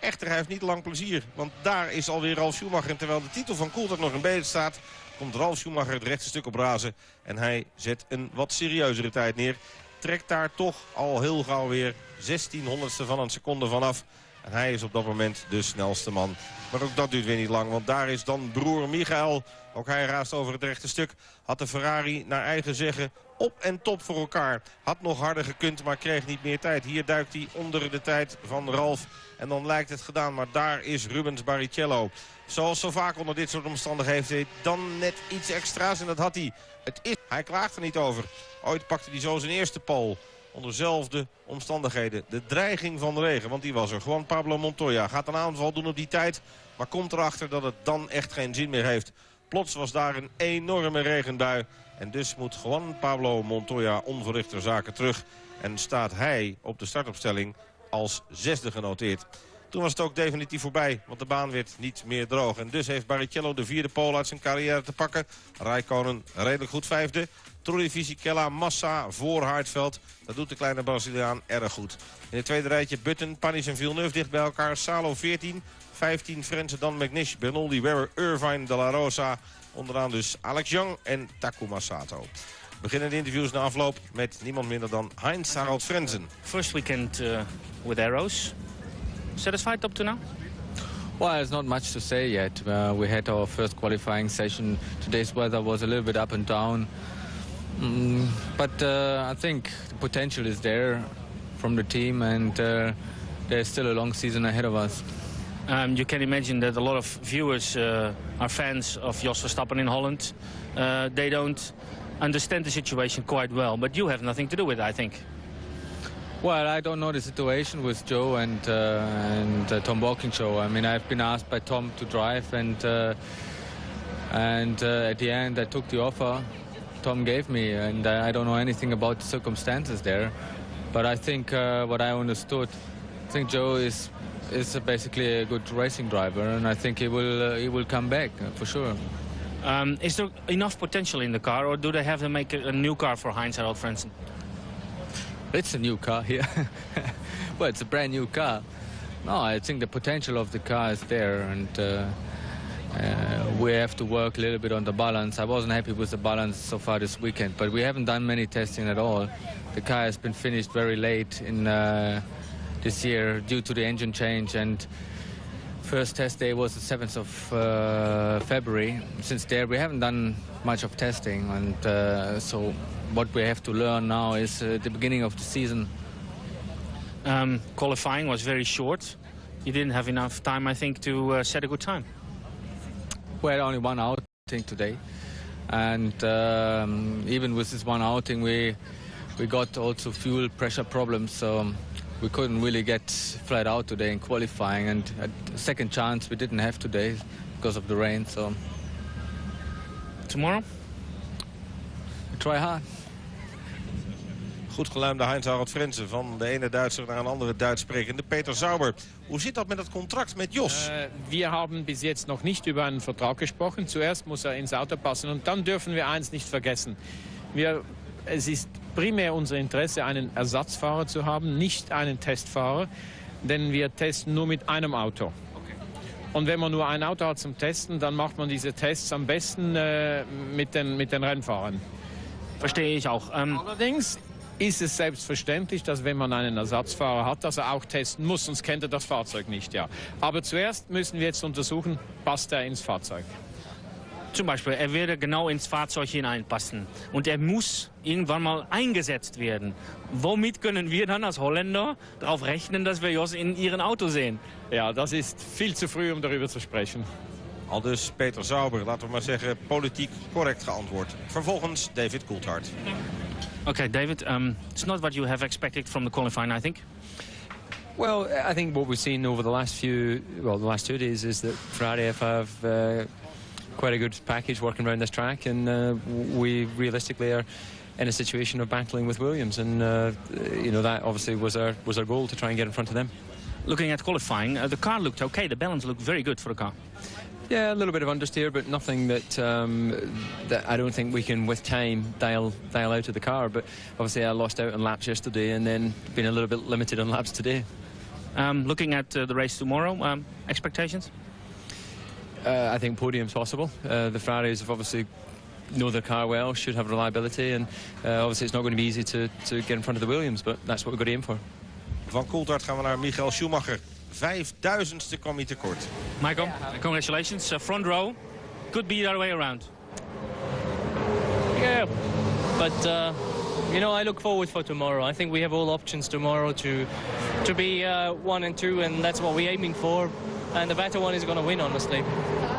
Echter, hij heeft niet lang plezier. Want daar is alweer Ralf Schumacher. En terwijl de titel van Coulthard nog in beeld staat, komt Ralf Schumacher het rechte stuk op razen. En hij zet een wat serieuzere tijd neer. Trekt daar toch al heel gauw weer 1600ste van een seconde vanaf. En hij is op dat moment de snelste man. Maar ook dat duurt weer niet lang, want daar is dan broer Michael. Ook hij raast over het rechte stuk. Had de Ferrari naar eigen zeggen op en top voor elkaar. Had nog harder gekund, maar kreeg niet meer tijd. Hier duikt hij onder de tijd van Ralf. En dan lijkt het gedaan, maar daar is Rubens Barrichello. Zoals zo vaak onder dit soort omstandigheden heeft hij dan net iets extra's. En dat had hij. Hij klaagt er niet over. Ooit pakte hij zo zijn eerste pole. Onder dezelfde omstandigheden. De dreiging van de regen, want die was er. Juan Pablo Montoya gaat een aanval doen op die tijd. Maar komt erachter dat het dan echt geen zin meer heeft. Plots was daar een enorme regenbui. En dus moet Juan Pablo Montoya onverrichter zaken terug. En staat hij op de startopstelling als 6e genoteerd. Toen was het ook definitief voorbij, want de baan werd niet meer droog. En dus heeft Barrichello de 4e pole uit zijn carrière te pakken. Raikkonen redelijk goed 5e. Trulli Fisichella, Massa voor Hartveld. Dat doet de kleine Braziliaan erg goed. In het tweede rijtje Button, Panis en Villeneuve dicht bij elkaar. Salo 14, 15 Frenzen, dan McNish, Bernoldi, Webber, Irvine, De La Rosa. Onderaan dus Alex Young en Takuma Sato. We beginnen de interviews na afloop met niemand minder dan Heinz Harald Frenzen. First weekend with arrows. Satisfied up to now? Well, there's not much to say yet. We had our first qualifying session. Today's weather was a little bit up and down. But I think the potential is there from the team, and there's still a long season ahead of us. You can imagine that a lot of viewers are fans of Jos Verstappen in Holland. They don't understand the situation quite well, but you have nothing to do with it, I think. Well, I don't know the situation with Joe and Tom Walkinshaw. I mean, I've been asked by Tom to drive, and at the end I took the offer Tom gave me, and I don't know anything about the circumstances there. But I think what I understood, I think Joe is basically a good racing driver, and I think he will come back for sure. Is there enough potential in the car, or do they have to make a new car for Heinz Harald Frenzen? It's a new car here. Well, it's a brand new car. No, I think the potential of the car is there, and we have to work a little bit on the balance. I wasn't happy with the balance so far this weekend, but we haven't done many testing at all. The car has been finished very late in this year due to the engine change, and first test day was the 7th of February. Since there we haven't done much of testing, and so what we have to learn now is the beginning of the season. Qualifying was very short. You didn't have enough time, I think, to set a good time. Well, only one outing today, and even with this one outing we got also fuel pressure problems, so we couldn't really get flat out today in qualifying, and a second chance we didn't have today because of the rain. So tomorrow we try hard. Goed geluimde Heinz Harald Frenzen van de ene Duitser naar een andere Duits sprekende Peter Sauber. Hoe zit dat met het contract met Jos? Wir haben bis jetzt noch nicht über einen Vertrag gesprochen. Zuerst muss ins Auto passen, und dann dürfen wir eins nicht vergessen. Es ist primär unser Interesse, einen Ersatzfahrer zu haben, nicht einen Testfahrer, denn wir testen nur mit einem Auto. Und wenn man nur ein Auto hat zum Testen, dann macht man diese Tests am besten mit den Rennfahrern. Verstehe ich auch. Allerdings ist es selbstverständlich, dass wenn man einen Ersatzfahrer hat, dass er auch testen muss, sonst kennt er das Fahrzeug nicht. Ja. Aber zuerst müssen wir jetzt untersuchen, passt er ins Fahrzeug. Zum Beispiel, er würde genau ins Fahrzeug hineinpassen. Und er muss irgendwann mal eingesetzt werden. Womit können wir dann als Holländer darauf rechnen, dass wir Jos in ihrem Auto sehen? Ja, das ist viel zu früh, um darüber zu sprechen. Aldus Peter Sauber, laten we maar zeggen, politiek correct geantwoord. Vervolgens David Coulthard. Okay, David, it's not what you have expected from the qualifying, I think. Well, I think what we've seen over the last the last 2 days is that Ferrari have quite a good package working around this track, and we realistically are in a situation of battling with Williams, and that obviously was our goal, to try and get in front of them. Looking at qualifying, the car looked okay. The balance looked very good for the car. Yeah, a little bit of understeer, but nothing that I don't think we can, with time, dial out of the car. But obviously I lost out on laps yesterday, and then been a little bit limited on laps today. Looking at the race tomorrow, expectations? I think podium's possible. The Ferraris have obviously know their car well, should have reliability, and obviously it's not going to be easy to get in front of the Williams, but that's what we've got to aim for. Van Coulthard gaan we naar Michael Schumacher. 5000ste kwam hij tekort. Michael, congratulations. Front row. Could be the other way around. Yeah, but you know, I look forward for tomorrow. I think we have all options tomorrow to be 1 and 2, and that's what we're aiming for. And the better one is going to win, honestly.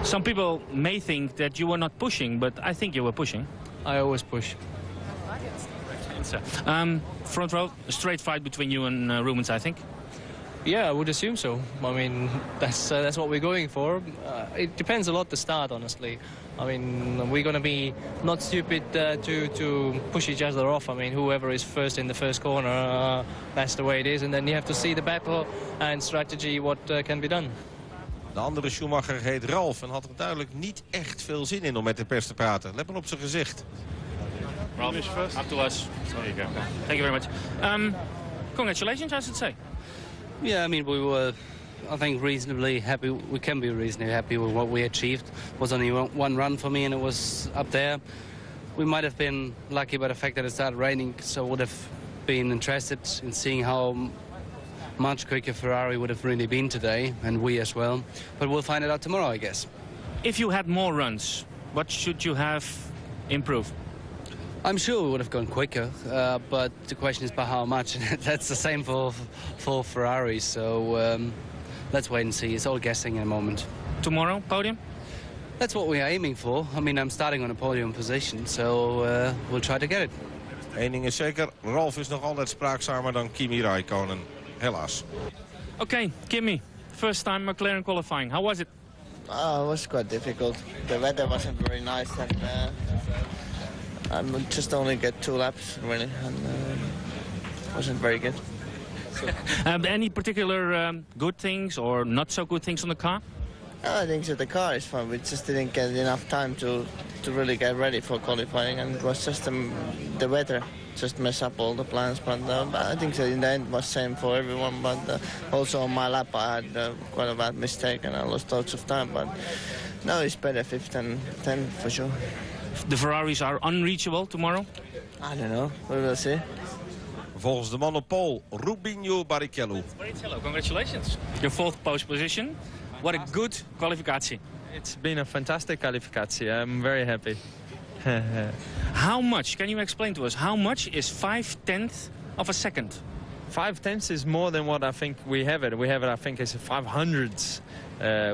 Some people may think that you were not pushing, but I think you were pushing. I always push. Front row, a straight fight between you and Rubens, I think. Yeah, I would assume so. I mean, that's what we're going for. It depends a lot the start, honestly. I mean, we're going to be not stupid to push each other off. I mean, whoever is first in the first corner, that's the way it is. And then you have to see the battle and strategy, what can be done. De andere Schumacher heet Ralf en had er duidelijk niet echt veel zin in om met de pers te praten. Let maar op zijn gezicht. Ralf, up to us. There you go. Thank you very much. Congratulations, I should say. Yeah, I mean, we were, I think, reasonably happy. We can be reasonably happy with what we achieved. It was only one run for me, and it was up there. We might have been lucky by the fact that it started raining, so would have been interested in seeing how much quicker Ferrari would have really been today, and we as well. But we'll find it out tomorrow, I guess. If you had more runs, what should you have improved? I'm sure we would have gone quicker, but the question is by how much. That's the same for Ferrari, so let's wait and see. It's all guessing in a moment. Tomorrow, podium? That's what we're aiming for. I mean, I'm starting on a podium position, so we'll try to get it. Eén ding is zeker, Ralf is nog altijd spraakzamer dan Kimi Räikkönen. Helaas. Okay, Kimi, first time McLaren qualifying. How was it? It was quite difficult. The weather wasn't very nice, and I just only get 2 laps, really, and wasn't very good. Any particular good things or not so good things on the car? I think that the car is fine. We just didn't get enough time to really get ready for qualifying, and it was just the weather just mess up all the plans. But I think that in the end it was same for everyone. But also on my lap I had quite a bad mistake and I lost lots of time. But now it's better 5th than 10th for sure. The Ferraris are unreachable tomorrow? I don't know. We will see. Volgens de man op pole, Rubinho Barrichello. Barrichello, congratulations. Your 4th post position. What a good qualificatie. It's been a fantastic qualificatie. I'm very happy. How much, can you explain to us, how much is 5/10 of a second? 5/10 is more than what I think we have it. We have it, I think, as 500s,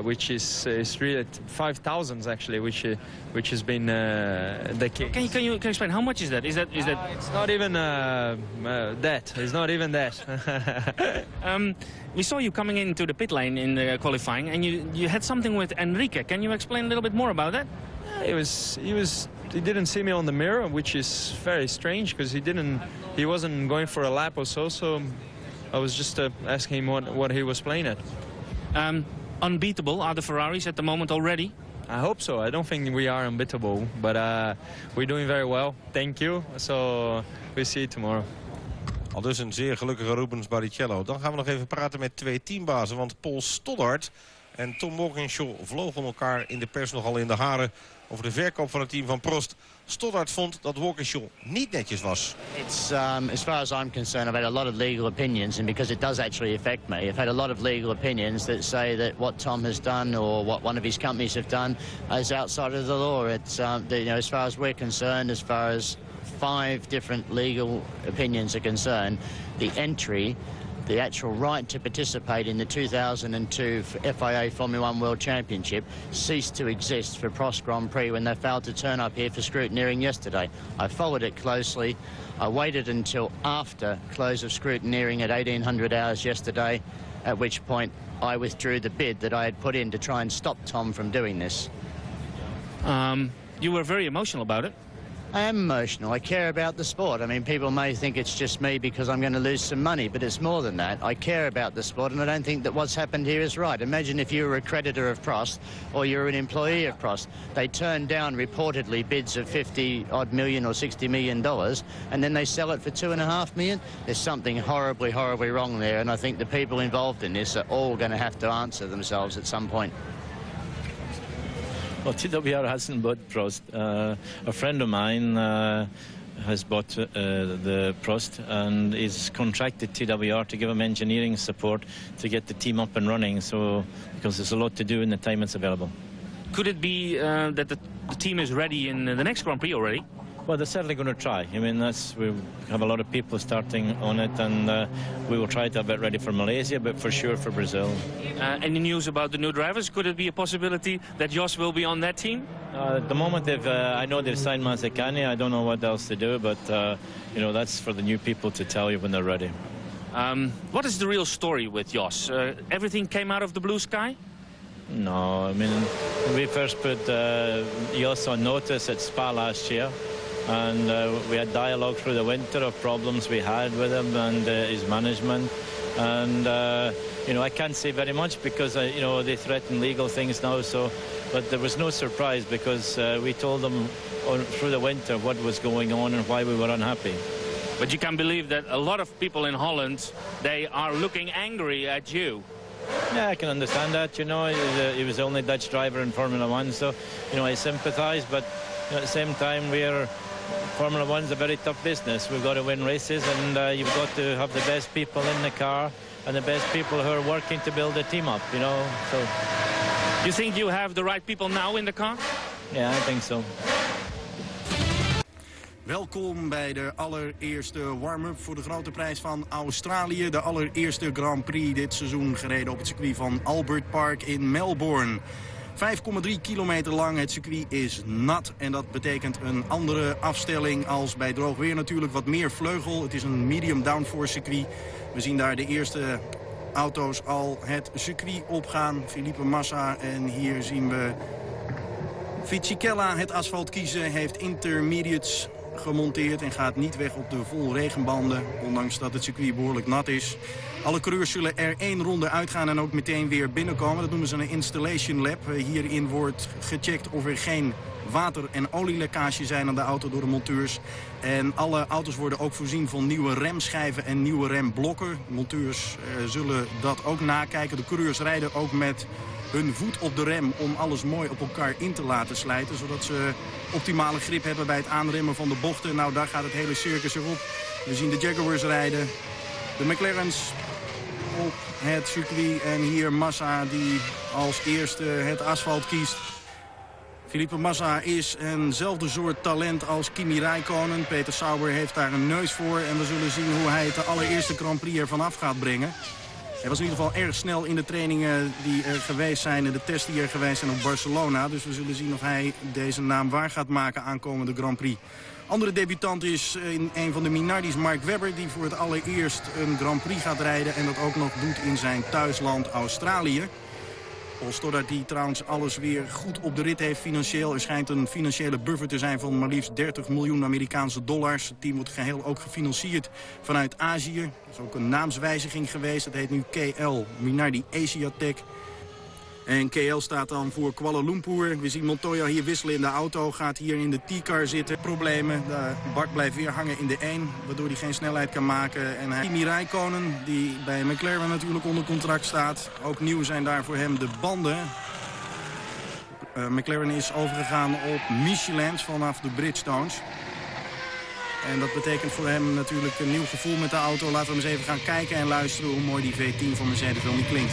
which is really 5,000s actually, which has been the case. Can you explain how much is that? Is that? It's not even that. It's not even that. We saw you coming into the pit lane in the qualifying, and you had something with Enrique. Can you explain a little bit more about that? He didn't see me on the mirror, which is very strange because he wasn't going for a lap or so. So I was just asking him what he was playing at. Unbeatable are the Ferraris at the moment already? I hope so. I don't think we are unbeatable, but we're doing very well. Thank you. So we'll see you tomorrow. Al dus een zeer gelukkige Rubens Barrichello. Dan gaan we nog even praten met 2 teambazen. Want Paul Stoddard en Tom Walkinshaw vlogen elkaar in de pers nogal in de haren over de verkoop van het team van Prost. Stoddard vond dat Walkinshaw niet netjes was. It's as far as I'm concerned, I've had a lot of legal opinions, and because it does actually affect me, I've had a lot of legal opinions that say that what Tom has done or what one of his companies have done is outside of the law. It's as far as we're concerned, as far as 5 different legal opinions are concerned, the entry, the actual right to participate in the 2002 FIA Formula 1 World Championship ceased to exist for Prost Grand Prix when they failed to turn up here for scrutineering yesterday. I followed it closely. I waited until after close of scrutineering at 1800 hours yesterday, at which point I withdrew the bid that I had put in to try and stop Tom from doing this. You were very emotional about it. I am emotional. I care about the sport. I mean, people may think it's just me because I'm going to lose some money, but it's more than that. I care about the sport, and I don't think that what's happened here is right. Imagine if you were a creditor of Prost or you're an employee of Prost. They turn down reportedly bids of $50-odd million or $60 million, and then they sell it for $2.5 million. There's something horribly, horribly wrong there, and I think the people involved in this are all going to have to answer themselves at some point. Well, TWR hasn't bought Prost. A friend of mine has bought the Prost and is contracted TWR to give him engineering support to get the team up and running. So because there's a lot to do in the time it's available. Could it be that the team is ready in the next Grand Prix already? Well, they're certainly going to try. I mean, we have a lot of people starting on it, and we will try to have it ready for Malaysia, but for sure for Brazil. Any news about the new drivers? Could it be a possibility that Jos will be on that team? At the moment, I know they've signed Mazzacani. I don't know what else to do, but you know, that's for the new people to tell you when they're ready. What is the real story with Jos? Everything came out of the blue sky? No, I mean, we first put Jos on notice at Spa last year. And we had dialogue through the winter of problems we had with him and his management. And, you know, I can't say very much because, you know, they threaten legal things now. So, but there was no surprise because we told them through the winter what was going on and why we were unhappy. But you can believe that a lot of people in Holland, they are looking angry at you. Yeah, I can understand that. You know, he was the only Dutch driver in Formula 1. So, you know, I sympathise. But you know, at the same time, Formula 1's a very tough business. We've got to win races, and you've got to have the best people in the car and the best people who are working to build the team up, you know. So, you think you have the right people now in the car? Yeah, I think so. Welkom bij de allereerste warm-up voor de grote prijs van Australië. De allereerste Grand Prix dit seizoen gereden op het circuit van Albert Park in Melbourne. 5,3 kilometer lang. Het circuit is nat en dat betekent een andere afstelling als bij droog weer natuurlijk. Wat meer vleugel. Het is een medium downforce circuit. We zien daar de eerste auto's al het circuit opgaan. Felipe Massa en hier zien we Fisichella het asfalt kiezen. Heeft intermediates gemonteerd en gaat niet weg op de vol regenbanden. Ondanks dat het circuit behoorlijk nat is. Alle coureurs zullen er 1 ronde uitgaan en ook meteen weer binnenkomen. Dat noemen ze een installation lab. Hierin wordt gecheckt of er geen water- en olielekkage zijn aan de auto door de monteurs. En alle auto's worden ook voorzien van nieuwe remschijven en nieuwe remblokken. Monteurs zullen dat ook nakijken. De coureurs rijden ook met hun voet op de rem om alles mooi op elkaar in te laten slijten. Zodat ze optimale grip hebben bij het aanremmen van de bochten. Nou, daar gaat het hele circus erop. We zien de Jaguars rijden. De McLaren's op het circuit. En hier Massa die als eerste het asfalt kiest. Felipe Massa is eenzelfde soort talent als Kimi Räikkönen. Peter Sauber heeft daar een neus voor. En we zullen zien hoe hij het de allereerste Grand Prix ervan af gaat brengen. Hij was in ieder geval erg snel in de trainingen die er geweest zijn en de tests die er geweest zijn op Barcelona. Dus we zullen zien of hij deze naam waar gaat maken aankomende Grand Prix. Andere debutant is in een van de Minardis, Mark Webber, die voor het allereerst een Grand Prix gaat rijden. En dat ook nog doet in zijn thuisland Australië. Stoddard die trouwens alles weer goed op de rit heeft financieel. Er schijnt een financiële buffer te zijn van maar liefst 30 miljoen Amerikaanse dollars. Het team wordt geheel ook gefinancierd vanuit Azië. Er is ook een naamswijziging geweest. Het heet nu KL, Minardi Asia Tech. En KL staat dan voor Kuala Lumpur. We zien Montoya hier wisselen in de auto. Gaat hier in de T-car zitten. Problemen. De Bart blijft weer hangen in de 1. Waardoor hij geen snelheid kan maken. En Kimi Räikkönen, die bij McLaren natuurlijk onder contract staat. Ook nieuw zijn daar voor hem de banden. McLaren is overgegaan op Michelin's vanaf de Bridgestones. En dat betekent voor hem natuurlijk een nieuw gevoel met de auto. Laten we eens even gaan kijken en luisteren hoe mooi die V10 van Mercedes wel niet klinkt.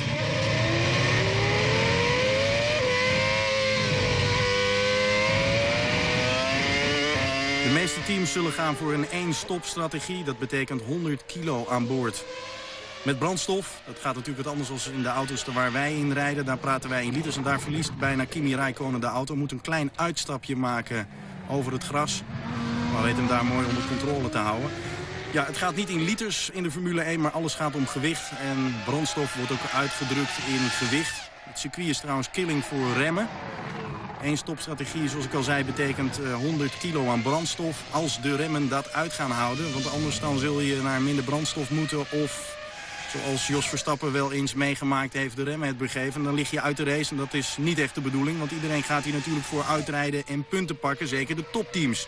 De meeste teams zullen gaan voor een 1-stop-strategie. Dat betekent 100 kilo aan boord. Met brandstof, dat gaat natuurlijk wat anders dan in de auto's waar wij in rijden. Daar praten wij in liters en daar verliest bijna Kimi Räikkönen de auto. Moet een klein uitstapje maken over het gras. Maar weet hem daar mooi onder controle te houden. Ja, het gaat niet in liters in de Formule 1, maar alles gaat om gewicht. En brandstof wordt ook uitgedrukt in gewicht. Het circuit is trouwens killing voor remmen. 1-stopstrategie, zoals ik al zei, betekent 100 kilo aan brandstof. Als de remmen dat uit gaan houden. Want anders dan zul je naar minder brandstof moeten. Of, zoals Jos Verstappen wel eens meegemaakt heeft, de remmen het begeven. Dan lig je uit de race en dat is niet echt de bedoeling. Want iedereen gaat hier natuurlijk voor uitrijden en punten pakken. Zeker de topteams.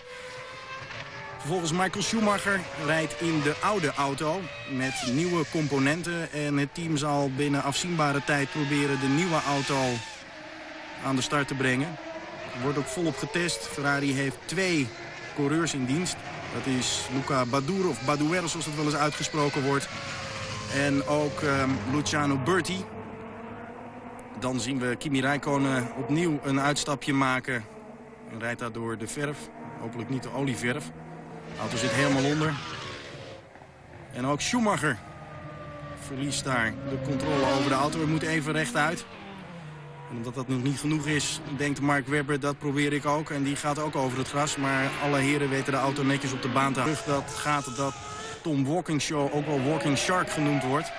Vervolgens Michael Schumacher rijdt in de oude auto met nieuwe componenten. En het team zal binnen afzienbare tijd proberen de nieuwe auto aan de start te brengen. Er wordt ook volop getest. Ferrari heeft 2 coureurs in dienst. Dat is Luca Badoer, of Badouer zoals het wel eens uitgesproken wordt. En ook Luciano Berti. Dan zien we Kimi Räikkönen opnieuw een uitstapje maken. En rijdt daar door de verf. Hopelijk niet de olieverf. De auto zit helemaal onder. En ook Schumacher verliest daar de controle over de auto. We moeten even rechtuit. En omdat dat nog niet genoeg is, denkt Mark Webber, dat probeer ik ook. En die gaat ook over het gras. Maar alle heren weten de auto netjes op de baan te houden. Dat gaat dat Tom Walkinshaw ook wel Walking Shark genoemd wordt.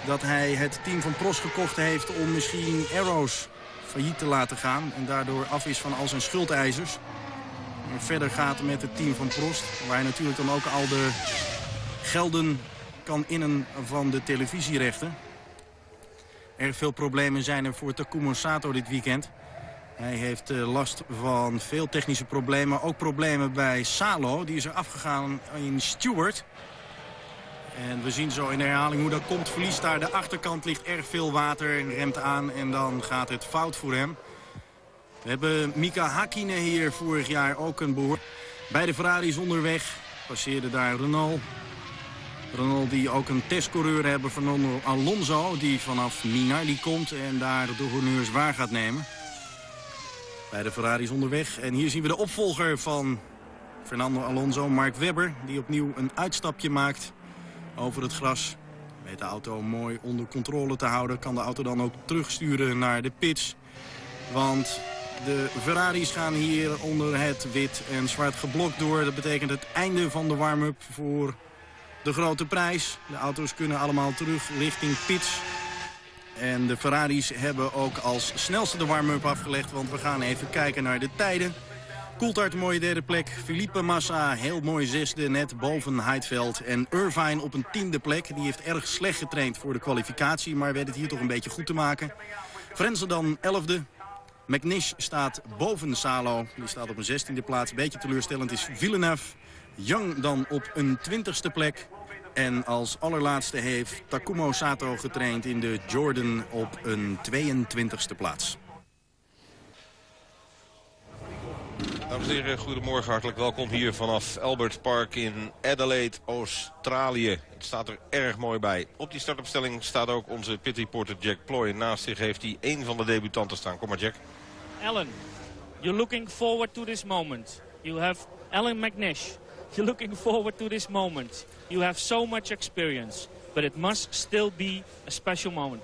Dat hij het team van Prost gekocht heeft om misschien Arrows failliet te laten gaan. En daardoor af is van al zijn schuldeisers. En verder gaat met het team van Prost. Waar hij natuurlijk dan ook al de gelden kan innen van de televisierechten. Erg veel problemen zijn er voor Takuma Sato dit weekend. Hij heeft last van veel technische problemen. Ook problemen bij Salo. Die is er afgegaan in Stewart. En we zien zo in de herhaling hoe dat komt. Verliest daar de achterkant, ligt erg veel water. Remt aan en dan gaat het fout voor hem. We hebben Mika Hakkinen hier vorig jaar ook een behoorlijk. Beide Ferraris onderweg. Passeerde daar Renault. Renault die ook een testcoureur hebben, Fernando Alonso. Die vanaf Minardi komt en daar de honneurs waar gaat nemen. Beide Ferraris onderweg. En hier zien we de opvolger van Fernando Alonso, Mark Webber. Die opnieuw een uitstapje maakt over het gras. Weet de auto mooi onder controle te houden. Kan de auto dan ook terugsturen naar de pits. Want de Ferraris gaan hier onder het wit en zwart geblokt door. Dat betekent het einde van de warm-up voor de grote prijs. De auto's kunnen allemaal terug richting pits. En de Ferraris hebben ook als snelste de warm-up afgelegd. Want we gaan even kijken naar de tijden. Coulthard een mooie derde plek. Felipe Massa heel mooi zesde, net boven Heidveld. En Irvine op een 10e plek. Die heeft erg slecht getraind voor de kwalificatie. Maar weet het hier toch een beetje goed te maken. Frenzen dan 11e. McNish staat boven Salo. Die staat op een 16e plaats. Beetje teleurstellend is Villeneuve. Young dan op een 20e plek. En als allerlaatste heeft Takuma Sato getraind in de Jordan op een 22e plaats. Dames en heren, goedemorgen. Hartelijk welkom hier vanaf Albert Park in Adelaide, Australië. Het staat er erg mooi bij. Op die startopstelling staat ook onze pit reporter Jack Ploy. Naast zich heeft hij één van de debutanten staan. Kom maar, Jack. Alan, you're looking forward to this moment. You have Alan McNish. You're looking forward to this moment. You have so much experience, but it must still be a special moment.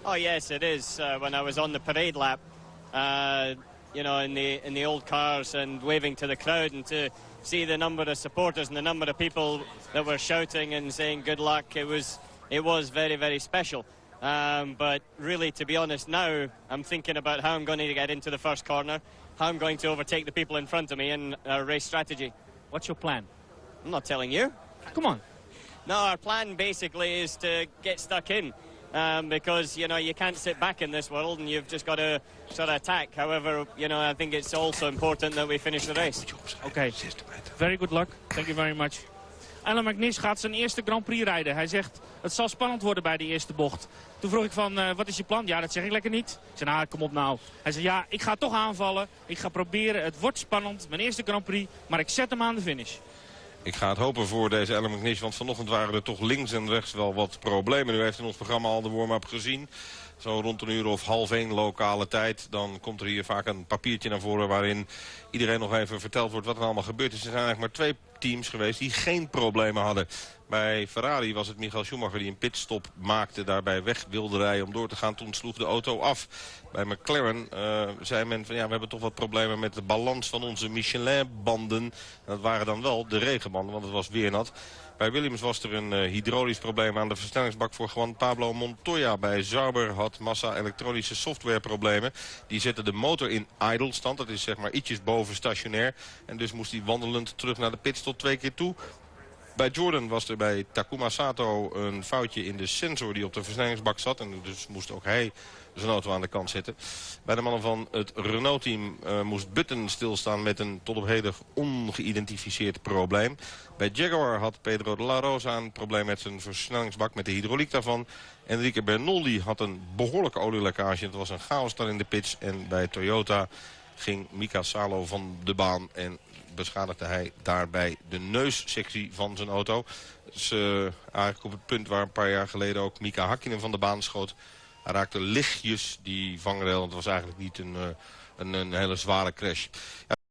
Oh yes, it is. When I was on the parade lap, you know, in the old cars and waving to the crowd, and to see the number of supporters and the number of people that were shouting and saying good luck, it was very, very special. But really, to be honest, now I'm thinking about how I'm going to get into the first corner, how I'm going to overtake the people in front of me, and our race strategy. What's your plan? I'm not telling you. Come on. No, our plan basically is to get stuck in. Because, you know, you can't sit back in this world and you've just got to sort of attack. However, you know, I think it's also important that we finish the race. Okay. Very good luck. Thank you very much. Alan McNish gaat zijn eerste Grand Prix rijden. Hij zegt, het zal spannend worden bij die eerste bocht. Toen vroeg ik van, wat is je plan? Ja, dat zeg ik lekker niet. Ik zei, nou, kom op nou. Hij zei, ja, ik ga toch aanvallen. Ik ga proberen. Het wordt spannend. Mijn eerste Grand Prix. Maar ik zet hem aan de finish. Ik ga het hopen voor deze Alan McNish, want vanochtend waren er toch links en rechts wel wat problemen. U heeft in ons programma al de warm-up gezien. Zo rond een uur of 12:30 lokale tijd. Dan komt er hier vaak een papiertje naar voren waarin iedereen nog even verteld wordt wat er allemaal gebeurd is. Er zijn eigenlijk maar 2 teams geweest die geen problemen hadden. Bij Ferrari was het Michael Schumacher die een pitstop maakte, daarbij weg wilde rijden om door te gaan. Toen sloeg de auto af. Bij McLaren zei men van ja, we hebben toch wat problemen met de balans van onze Michelin-banden. Dat waren dan wel de regenbanden, want het was weer nat. Bij Williams was er een hydraulisch probleem aan de versnellingsbak voor Juan Pablo Montoya. Bij Sauber had Massa elektronische softwareproblemen. Die zetten de motor in idle stand. Dat is zeg maar ietsjes boven stationair. En dus moest hij wandelend terug naar de pits tot 2 keer toe. Bij Jordan was er bij Takuma Sato een foutje in de sensor die op de versnellingsbak zat. En dus moest ook hij zijn auto aan de kant zetten. Bij de mannen van het Renault-team moest Button stilstaan met een tot op heden ongeïdentificeerd probleem. Bij Jaguar had Pedro de la Rosa een probleem met zijn versnellingsbak, met de hydrauliek daarvan. Enrique Bernoldi had een behoorlijke olielekkage. Het was een chaos daar in de pits. En bij Toyota ging Mika Salo van de baan en beschadigde hij daarbij de neussectie van zijn auto. Dat is eigenlijk op het punt waar een paar jaar geleden ook Mika Hakkinen van de baan schoot. Hij raakte lichtjes die vangrail. Het was eigenlijk niet een hele zware crash. Ja,